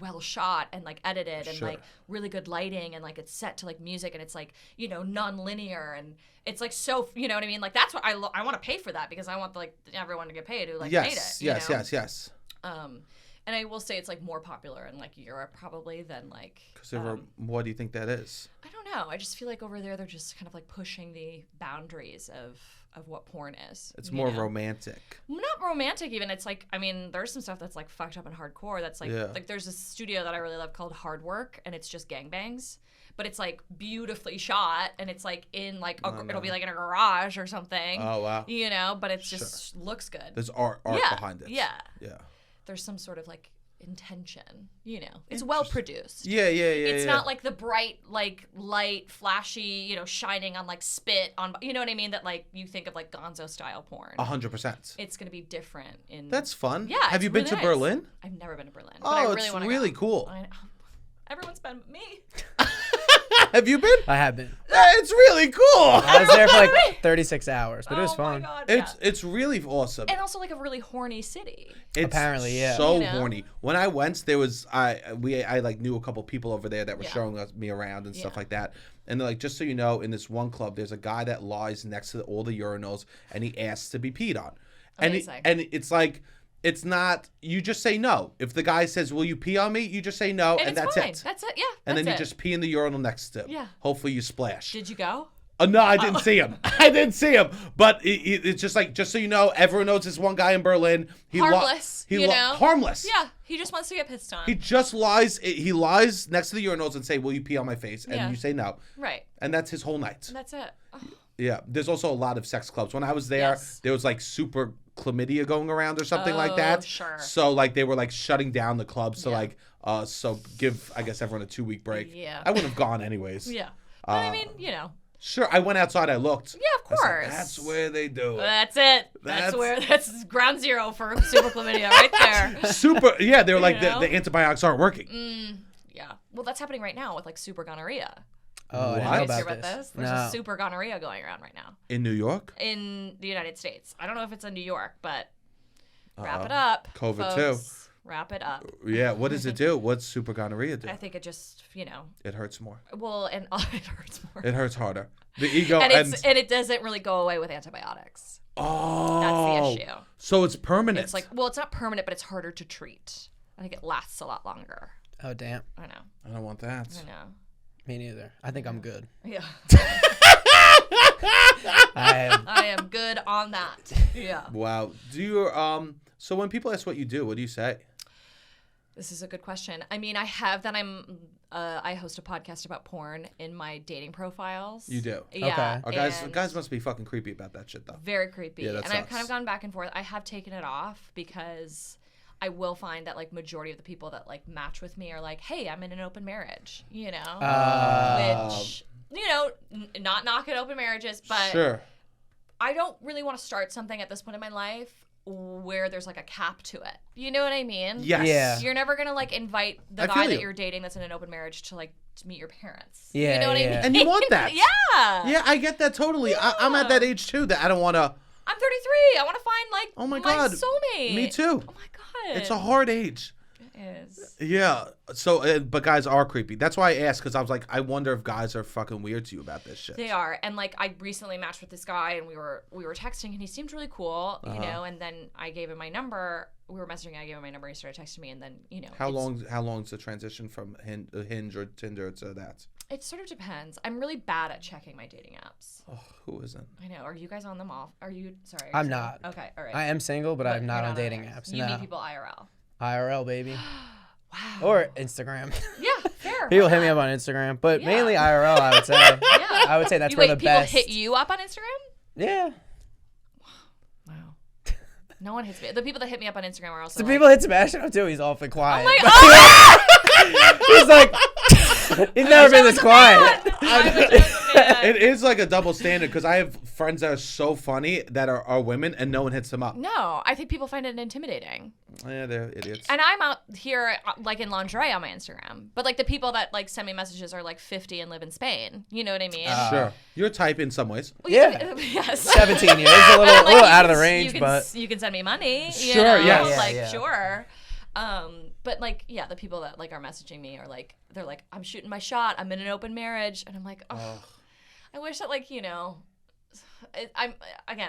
well shot and edited and really good lighting and it's set to music and it's non-linear and it's so you know what I mean? That's what I want to pay for that because I want everyone to get paid who made it. Yes. And I will say it's more popular in Europe probably than Because what do you think that is? I don't know. I just feel over there they're just kind of pushing the boundaries of what porn is. It's more romantic. Not romantic even. It's there's some stuff that's fucked up and hardcore. That's there's a studio that I really love called Hard Work, and it's just gangbangs. But it's beautifully shot, and it's in it'll be in a garage or something. Oh wow. But it just looks good. There's art behind it. Yeah. Yeah. There's some sort of intention, it's well produced. Yeah. It's not the bright light flashy shining on spit on you know what I mean that you think of Gonzo style porn. 100%. It's gonna be different in That's fun. Yeah. Have you been to Berlin? I've never been to Berlin. Oh, but I really it's wanna really go. cool. I know. Everyone's been me. Have you been? I have been. It's really cool. I was there for 36 hours, but it was fun. My God, It's really awesome. and also a really horny city. It's Apparently, yeah. So horny. When I went, there was I knew a couple people over there that were showing me around and stuff like that. And they're just so you know, in this one club, there's a guy that lies next to all the urinals, and he asks to be peed on. Amazing. And it's it's not. You just say no. If the guy says, "Will you pee on me?" You just say no, and that's fine. it. That's it. Yeah. And then you it. just pee in the urinal next to him. Yeah. Hopefully you splash. Did you go? No, I didn't see him. I didn't see him. But it's just so you know, everyone knows this one guy in Berlin. Harmless, harmless. Yeah, he just wants to get pissed on. He just lies. He lies next to the urinals and say, "Will you pee on my face?" And you say no. Right. And that's his whole night. And that's it. Oh. Yeah. There's also a lot of sex clubs. When I was there, there was super chlamydia going around or something like that. Sure. So they were shutting down the clubs to so give I guess everyone a 2-week break. Yeah. I wouldn't have gone anyways. Yeah. But I mean, Sure, I went outside. I looked. Yeah, of course. I said, that's where they do it. That's it. That's ground zero for super chlamydia right there. Super. Yeah, they were the antibiotics aren't working. Yeah. Well, that's happening right now with super gonorrhea. Oh, What? I You didn't hear know about about this? this. There's No. a super gonorrhea going around right now In New York? in the United States. I don't know if it's in New York, but wrap it up. COVID folks. Wrap it up. Yeah, what does it do? What's super gonorrhea do? I think it just, It hurts more. well, and it hurts more. It hurts harder. The ego and ends. it doesn't really go away with antibiotics. Oh. That's the issue. So it's permanent. It's it's not permanent, but it's harder to treat. I think it lasts a lot longer. Oh, damn. I know. I don't want that. I know. Me neither. I think I'm good. Yeah. I am good on that. Yeah. Wow. Do you so when people ask what you do, what do you say? This is a good question. I mean, I have that I host a podcast about porn in my dating profiles. You do? Yeah. Okay. Guys must be fucking creepy about that shit though. Very creepy. Yeah, that and I've sucks. kind of gone back and forth. I have taken it off because I will find that like majority of the people that like match with me are like, hey, I'm in an open marriage, you know, which, you know, not knocking open marriages, but sure. I don't really want to start something at this point in my life where there's like a cap to it. You know what I mean? Yes. Yeah. You're never going to like invite the guy that you're dating that's in an open marriage to like to meet your parents. Yeah. You know what I mean? And you want that. Yeah. Yeah, I get that totally. Yeah. I'm at that age too that I don't want to. I'm 33. I want to find like Oh my God. soulmate. Me too. Oh my God. It's a hard age. It is. Yeah. So, but guys are creepy. That's why I asked, because I was like, I wonder if guys are fucking weird to you about this shit. They are. And like I recently matched with this guy and we were texting and he seemed really cool, you know, and then I gave him my number. We were messaging, I gave him my number, he started texting me, and then, you know. How long's the transition from Hinge or Tinder to that? It sort of depends. I'm really bad at checking my dating apps. Oh, who isn't? I know. Are you guys on them all? Are you sorry? I'm not. Okay, all right. I am single, but I'm not on dating apps. You meet people IRL. IRL, baby. Wow. Or Instagram. Yeah, fair. People hit me up on Instagram, but mainly IRL, I would say. Yeah. I would say that's where the best. People hit you up on Instagram? Yeah. Wow. No one hits me. The people that hit me up on Instagram are also The people hit Sebastian up too. He's awfully quiet. Oh my God. He's like, he's never been this quiet. It is like a double standard, because I have friends that are so funny that are women and no one hits them up. No, I think people find it intimidating. Yeah, they're idiots. And I'm out here like in lingerie on my Instagram, but like the people that like send me messages are like 50 and live in Spain. You know what I mean? Sure, your type in some ways. Well, yeah. Yes. 17 years, a little out of the range, but you can send me money. Sure. You know? Yeah. Sure. But like, yeah, the people that like are messaging me are like, they're like, I'm shooting my shot. I'm in an open marriage, and I'm like, oh, I wish that like, you know, I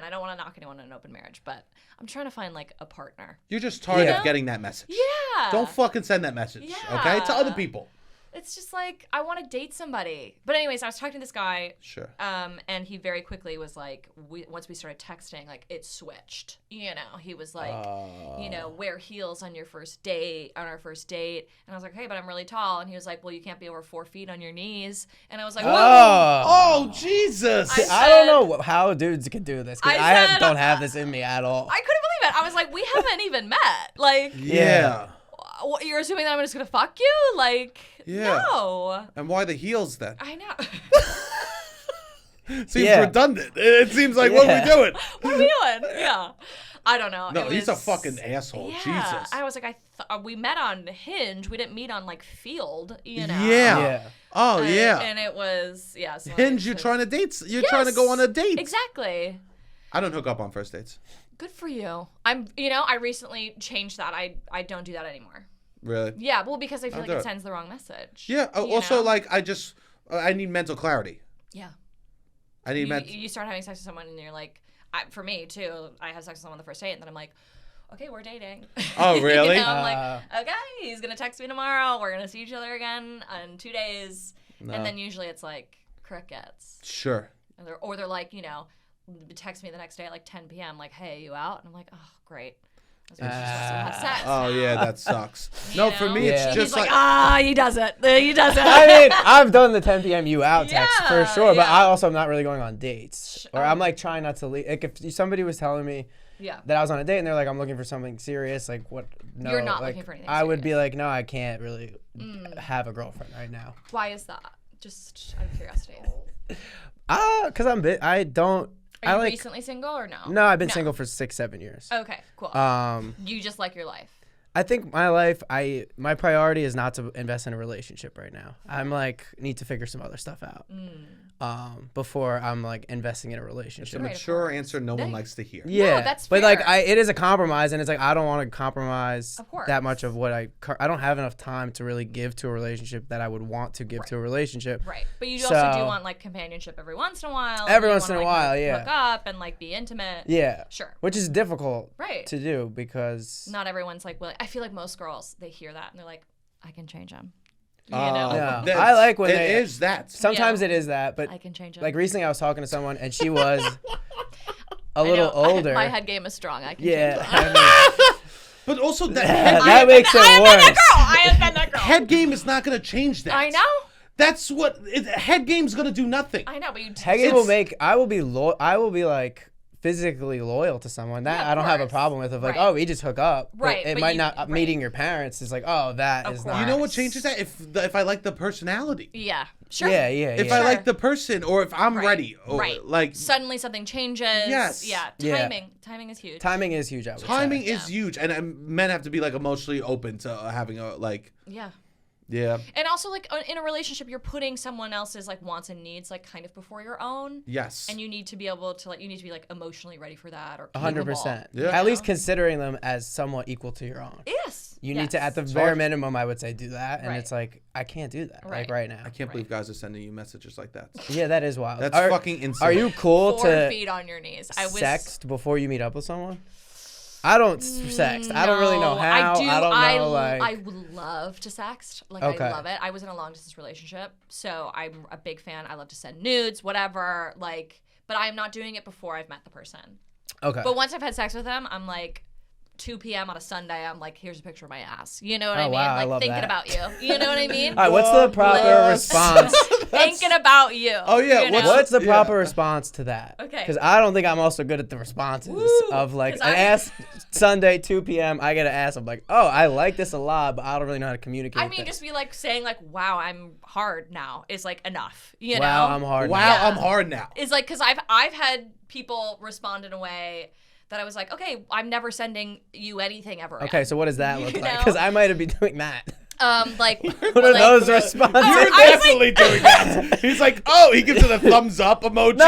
don't want to knock anyone in an open marriage, but I'm trying to find like a partner. You're just tired of getting that message. Yeah. Don't fucking send that message. Yeah. Okay, to other people. It's just like, I want to date somebody. But anyways, I was talking to this guy. Sure. And he very quickly was like, once we started texting, like it switched. You know, he was like, you know, wear heels on our first date. And I was like, hey, but I'm really tall. And he was like, well, you can't be over 4 feet on your knees. And I was like, whoa. Oh, Jesus. I don't know how dudes can do this, because I don't have this in me at all. I couldn't believe it. I was like, we haven't even met. Like, yeah. You're assuming that I'm just going to fuck you? Like, no. And why the heels then? I know. Seems redundant. It seems like, what are we doing? What are we doing? Yeah. I don't know. No, he's a fucking asshole. Yeah. Jesus. I was like, we met on Hinge. We didn't meet on like Field, you know. Yeah. Oh, yeah. And it was, So Hinge, you're trying to date. You're trying to go on a date. Exactly. I don't hook up on first dates. Good for you. I recently changed that. I don't do that anymore. Really? Yeah, well, because I feel like it sends the wrong message. Yeah. Also, like, I need mental clarity. Yeah. I need you start having sex with someone and you're like, for me too, I have sex with someone the first date and then I'm like, okay, we're dating. Oh, really? You know, I'm like, okay, he's going to text me tomorrow. We're going to see each other again in 2 days. No. And then usually it's like crickets. Sure. Or they're like, you know, text me the next day at like 10 p.m. like, hey, you out? And I'm like, oh, great. Oh yeah, that sucks. No, for me it's just like he does it. He does it. I mean, I've done the 10 p.m. you out text for sure, but I also am not really going on dates. Or I'm like trying not to leave. Like if somebody was telling me that I was on a date and they're like, I'm looking for something serious, like what? No, you're not like, looking for anything. I would be like, no, I can't really have a girlfriend right now. Why is that? Just out of curiosity. Because I don't. Are you recently single or no? No, I've been single for 6-7 years. Okay, cool. You just like your life. I think my life, my priority is not to invest in a relationship right now. I'm like, need to figure some other stuff out before I'm like investing in a relationship. It's a mature answer no one likes to hear. Yeah, no, that's fair. But like, it is a compromise, and it's like I don't want to compromise that much of what I don't have enough time to really give to a relationship that I would want to give to a relationship. Right, but you also do want like companionship every once in a while. Every once in a while, hook up and like be intimate. Yeah, sure. Which is difficult, to do because not everyone's like willing. I feel like most girls, they hear that and they're like, I can change him. You know? Yeah. I like when it is that. Sometimes it is that, but I can change him. Like recently I was talking to someone and she was a little older. My head game is strong. I can change him. I mean, but also that makes it worse. I have been that girl. Head game is not going to change that. I know. That's what head game's going to do nothing. I know, but head game will make. I will be like physically loyal to someone, that Yeah, I don't have a course. problem with. Of like, Right. oh, we just hook up. Right, But it but might you- not. right. Meeting your parents is like, oh, that Of is course. not. You know what changes that? If I like the personality. Yeah. Sure. Yeah. If I like the person, or if I'm Right. ready, or Right. like Suddenly something changes. Yes. Yeah. Yeah. Timing is huge. Timing is huge. I would timing say. is huge, and men have to be like emotionally open to having a like. Yeah. Yeah. And also, like, in a relationship, you're putting someone else's, like, wants and needs, like, kind of before your own. Yes. And you need to be able to, like, you need to be, like, emotionally ready for that or 100%. Yeah. At least considering them as somewhat equal to your own. Yes. You need to, at the It's bare hard. minimum, I would say, do that. And Right. it's like, I can't do that, Right. like, right now. I can't believe guys are sending you messages like that. Yeah, that is wild. That's fucking insane. Are you cool 4 to feet on your knees. I was sext before you meet up with someone? I don't sext. I don't really know No, how. I don't know, like... I would love to sext. Like, Okay. I love it. I was in a long distance relationship, so I'm a big fan. I love to send nudes, whatever. Like, but I'm not doing it before I've met the person. Okay. But once I've had sex with them, I'm like, 2 p.m. on a Sunday, I'm like, here's a picture of my ass. You know what I mean? wow, I Like, love thinking that. about you. You know what I mean? All right, what's the proper response? Thinking about you. Oh, yeah, you know? What's the Yeah. proper response to that? Okay. Because I don't think I'm also good at the responses Woo. of like 'Cause an I'm- ass Sunday 2 p.m. I get an ass. I'm like, oh, I like this a lot, but I don't really know how to communicate. I mean, this. just be like saying like, "Wow, I'm hard now" is like enough. You wow, know? I'm hard. Wow, now. Yeah. I'm hard now. Is like, because I've had people respond in a way that I was like, okay, I'm never sending you anything ever again. Okay, so what does that look You like? know? Because I might be doing that. Like What are those responses? I You're was like- definitely doing that. He's like, oh, he gives it a thumbs up emoji. No.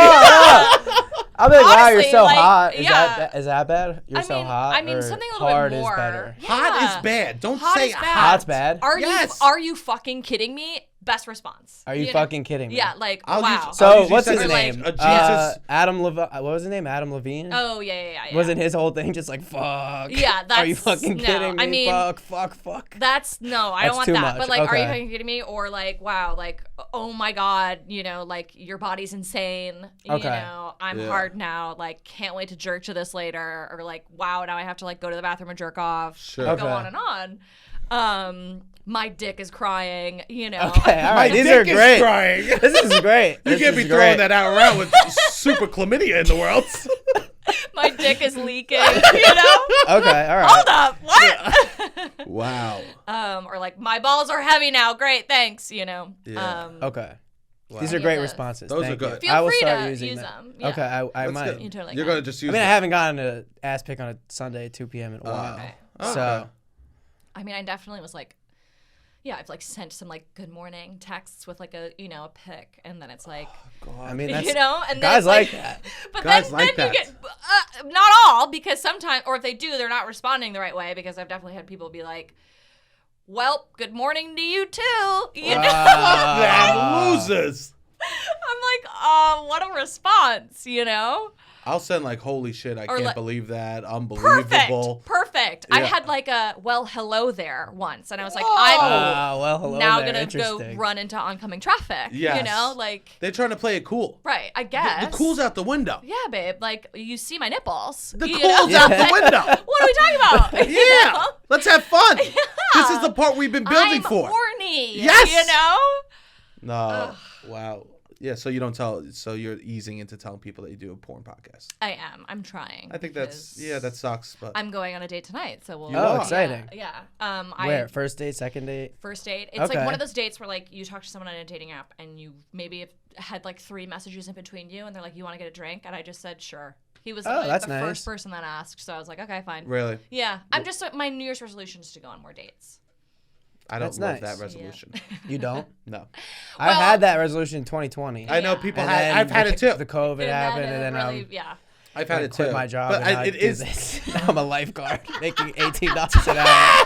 I'm like, wow, you're Honestly, so like, hot. yeah. Is that bad? You're so hot. I mean, or something a little hard bit more. is better. Hot Yeah. is bad. Don't Hot say is bad. hot. Hot's bad. Yes. Are you fucking kidding me? Best response. Are you know? fucking kidding me? Yeah, like I'll wow. use- So use what's his something like, name? Jesus. Adam Levine. What was his name? Adam Levine. Oh yeah. Wasn't his whole thing just like fuck? Yeah, Are you that's- fucking no, kidding me? I mean, fuck. That's no, I That's don't want too that. much. But like, are you Okay. fucking kidding me? Or like, wow, like, oh my god, you know, like your body's insane. You Okay. know, I'm Yeah. hard now. Like, can't wait to jerk to this later. Or like, wow, now I have to like go to the bathroom and jerk off. Sure. And go Okay. on and on. My dick is crying. You know. Okay, all My right. These dick are great. is crying. This is great. You can't be throwing that out around with super chlamydia in the world. My dick is leaking. You know. Okay, all right. Hold up. What? Wow. Or like my balls are heavy now. Great, thanks. You know. Yeah. Okay. Wow. These are Any great of those. responses. Those are Thank you. good. Feel I will free start to using use that. them. Yeah. Okay, I That's might. good. You totally You're can. gonna just use. I mean, I that. haven't gotten an ass pick on a Sunday at 2 p.m. in a while. Okay. Oh, So, okay. I mean, I definitely was like, yeah, I've like sent some like good morning texts with like a, you know, a pic, and then it's like, I mean, that's, you know, and then guys it's like that. But Guys then, like then you that. get not all, because sometimes, or if they do, they're not responding the right way, because I've definitely had people be like, well, good morning to you too. You know, That losers. I'm like, what a response, you know? I'll send like, holy shit, I Or can't like- believe that. Unbelievable. Perfect. I Yeah. had like a well, hello there once, and I was like, Whoa. I'm Well, hello now there. gonna go Interesting. run into oncoming traffic. Yes. You know, like, They're trying to play it cool. right? I guess The cool's out the window. Yeah, babe. Like, you see my nipples. The you cool's know? out the window. What are we talking about? You Yeah. know? Let's have fun. This is the part we've been building I'm for. horny. Yes. You know. No. Wow. Yeah, so you don't tell. So you're easing into telling people that you do a porn podcast. I am. I'm trying. I think that's because that sucks. But I'm going on a date tonight, so we'll. You Oh, are. exciting. Yeah. Where? First date, second date? First date. It's Okay. like one of those dates where like you talk to someone on a dating app and you maybe have had like 3 messages in between you, and they're like, "You want to get a drink?" And I just said, "Sure." He was like, that's the nice. first person that asked, so I was like, "Okay, fine." really, Yeah, I'm just my New Year's resolution is to go on more dates. I don't That's love nice. that resolution. You don't? No, I Well- had that resolution in 2020. I know Yeah. people And had. then I've had it too. The COVID happened, and then really, yeah. I've had I it quit too. my job. but and now it do is. this. Now I'm a lifeguard making $18 an hour,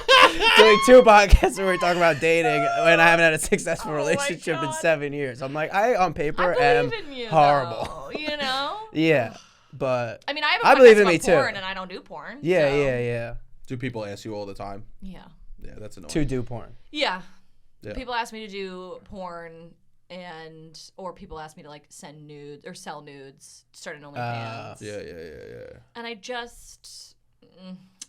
doing 2 podcasts where we're talking about dating, and I haven't had a successful Oh my relationship in God. 7 years. I'm like, I on paper I am believe in you, horrible. though, you know. Yeah, but I mean, I have a I podcast believe in about me too. porn, and I don't do porn. yeah, so. yeah. Do people ask you all the time? Yeah. Yeah, that's annoying. To do porn. Yeah. Yeah. People ask me to do porn, or people ask me to like send nudes or sell nudes, start an OnlyFans. Yeah. And I just,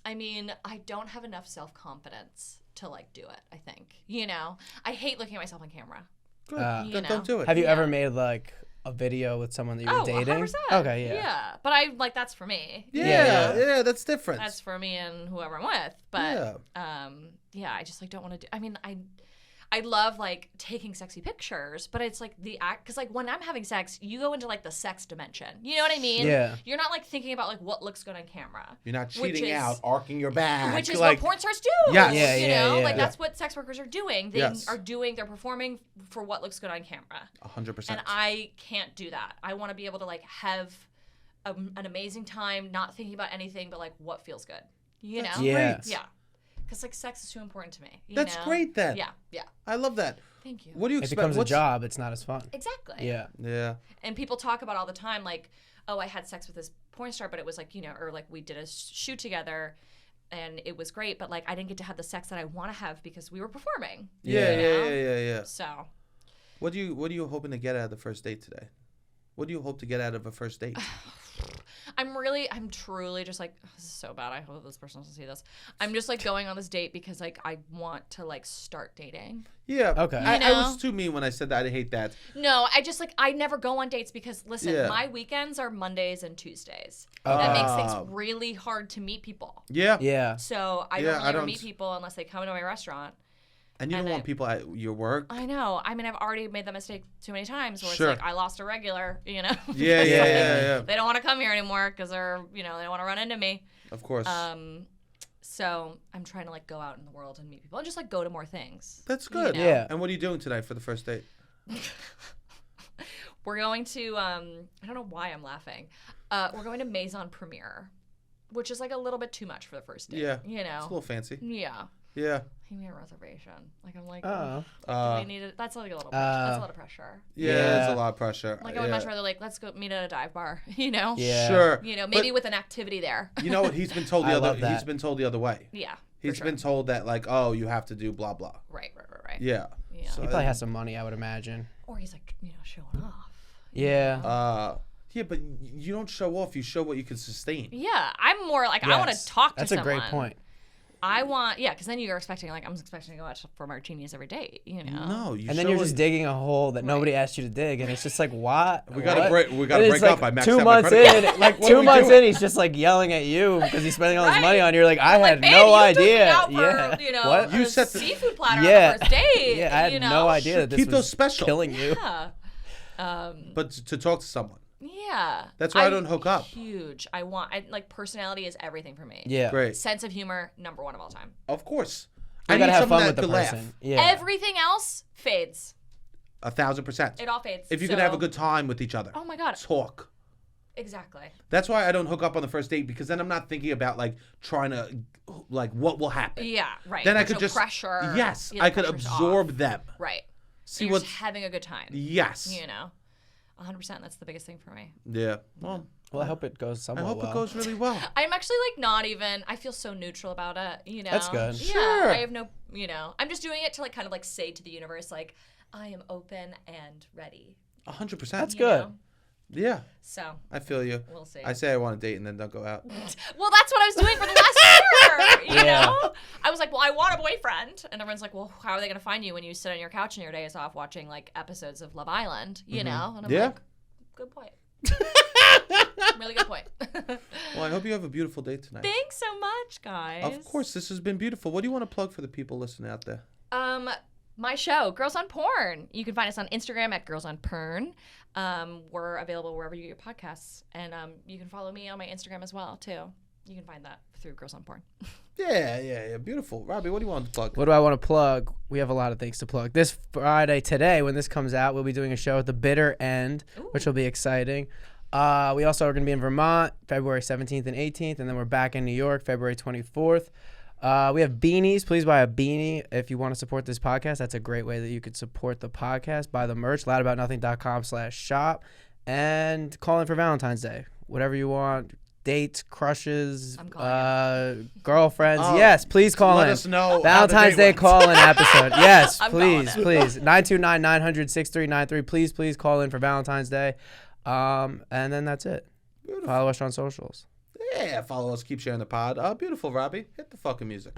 I mean, I don't have enough self-confidence to like do it. I think, you know, I hate looking at myself on camera. Good. Uh, You Then know. don't do it. Have you Yeah. ever made like a video with someone that you were dating? 100%. Okay, yeah. Yeah, but that's for me. Yeah, that's different. That's for me and whoever I'm with. But I just like don't want to do. I mean, I love like taking sexy pictures, but it's like the act, because like when I'm having sex, you go into like the sex dimension. You know what I mean? Yeah. You're not like thinking about like what looks good on camera. You're not cheating out, arcing your back. Which is like, what porn stars do. Yes. Yeah, you yeah, know, yeah. like that's what sex workers are doing. They Yes. they're performing for what looks good on camera. 100%. And I can't do that. I want to be able to like have an amazing time, not thinking about anything but like what feels good. You know? Yeah. Great. Yeah. Because like sex is too important to me. That's great then. Yeah. I love that. Thank you. What do you It expect? becomes a job. It's not as fun. Exactly. Yeah. Yeah. And people talk about all the time, like, oh, I had sex with this porn star, but it was like, you know, or like we did a shoot together and it was great, but like I didn't get to have the sex that I want to have because we were performing. Yeah. So. What are you hoping to get out of the first date today? What do you hope to get out of a first date? I'm truly just like, this is so bad. I hope this person doesn't see this. I'm just like going on this date because like I want to like start dating. Yeah. Okay. I was too mean when I said that. I hate that. No, I just like, I never go on dates because listen, my weekends are Mondays and Tuesdays. That makes things really hard to meet people. Yeah. Yeah. So I don't ever meet people unless they come to my restaurant. And you don't want people at your work. I know. I mean, I've already made that mistake too many times where Sure. it's like I lost a regular, you know? Yeah. They don't want to come here anymore because they're, you know, they don't want to run into me. Of course. So I'm trying to like go out in the world and meet people and just like go to more things. That's good. You know? Yeah. And what are you doing tonight for the first date? We're going to, I don't know why I'm laughing. We're going to Maison Premiere, which is like a little bit too much for the first date. Yeah. You know? It's a little fancy. Yeah. Yeah. He made a reservation. Like I'm like, Oh. do we need it? That's like a little pressure. That's a lot of pressure. Yeah, it's a lot of pressure. Like I would much rather like let's go meet at a dive bar, you know? Yeah. Sure. You know, maybe with an activity there. You know what? He's been told he's been told the other way. Yeah. He's been told that like, oh, you have to do blah blah. Right. Yeah. He probably has some money, I would imagine. Or he's like, you know, showing off. Yeah. Yeah, but you don't show off. You show what you can sustain. Yeah, I'm more like I want to talk to someone. That's a great point. I want, because then you're expecting, like, I'm expecting to go out for martinis every day, you know? No, you and then you're just digging a hole that nobody asked you to dig, and it's just like, what? We gotta break up. I maxed 2 out my months credit in, like 2 months in, he's just like yelling at you because he's spending all his money on you. You're like, I had no idea. For, you know, what? You set the seafood platter on the first date. Yeah, I had no idea that this keep was those special. Killing you. Yeah. But to talk to someone. Yeah. That's why I don't hook up. Huge. Like personality is everything for me. Yeah. Great. Sense of humor, number one of all time. Of course. You gotta have fun with the person. Laugh. Yeah. Everything else fades. 1,000%. It all fades. If you can have a good time with each other. Oh my God. Talk. Exactly. That's why I don't hook up on the first date, because then I'm not thinking about like trying to like what will happen. Yeah, right. Then I There's could no just pressure. Yes, Yeah, I could pressure's absorb off. them. Right. See you're what's just having a good time. Yes. You know. 100%. That's the biggest thing for me. Yeah. Well, I hope it goes somewhat well. I hope it goes really well. I'm actually like not even. I feel so neutral about it. You know. That's good. Yeah, Sure. I have no. You know. I'm just doing it to like kind of like say to the universe like I am open and ready. 100%. That's good. Know? Yeah. So. I feel you. We'll see. I say I want to date and then don't go out. Well, that's what I was doing for the last year. You know. I was like, well, I want a boyfriend, and everyone's like, well, how are they gonna find you when you sit on your couch on your days off watching like episodes of Love Island? You know. And I'm like, good point. Really good point. Well, I hope you have a beautiful day tonight. Thanks so much, guys. Of course, this has been beautiful. What do you want to plug for the people listening out there? My show, Girls on Porn. You can find us on Instagram at Girls on Porn. We're available wherever you get your podcasts, and you can follow me on my Instagram as well too. You can find that through Girls on Porn. Yeah. Beautiful. Robbie, what do you want to plug? What do I want to plug? We have a lot of things to plug. This Friday, today, when this comes out, we'll be doing a show at the Bitter End, which will be exciting. We also are going to be in Vermont, February 17th and 18th, and then we're back in New York, February 24th. We have beanies. Please buy a beanie if you want to support this podcast. That's a great way that you could support the podcast. Buy the merch, loudaboutnothing.com/shop, and call in for Valentine's Day. Whatever you want. Dates, crushes, girlfriends. Yes, please call in. Let us know. Valentine's Day call-in episode. Yes, I'm please. 929-900-6393. Please call in for Valentine's Day. And then that's it. Beautiful. Follow us on socials. Yeah, follow us. Keep sharing the pod. Beautiful, Robbie. Hit the fucking music.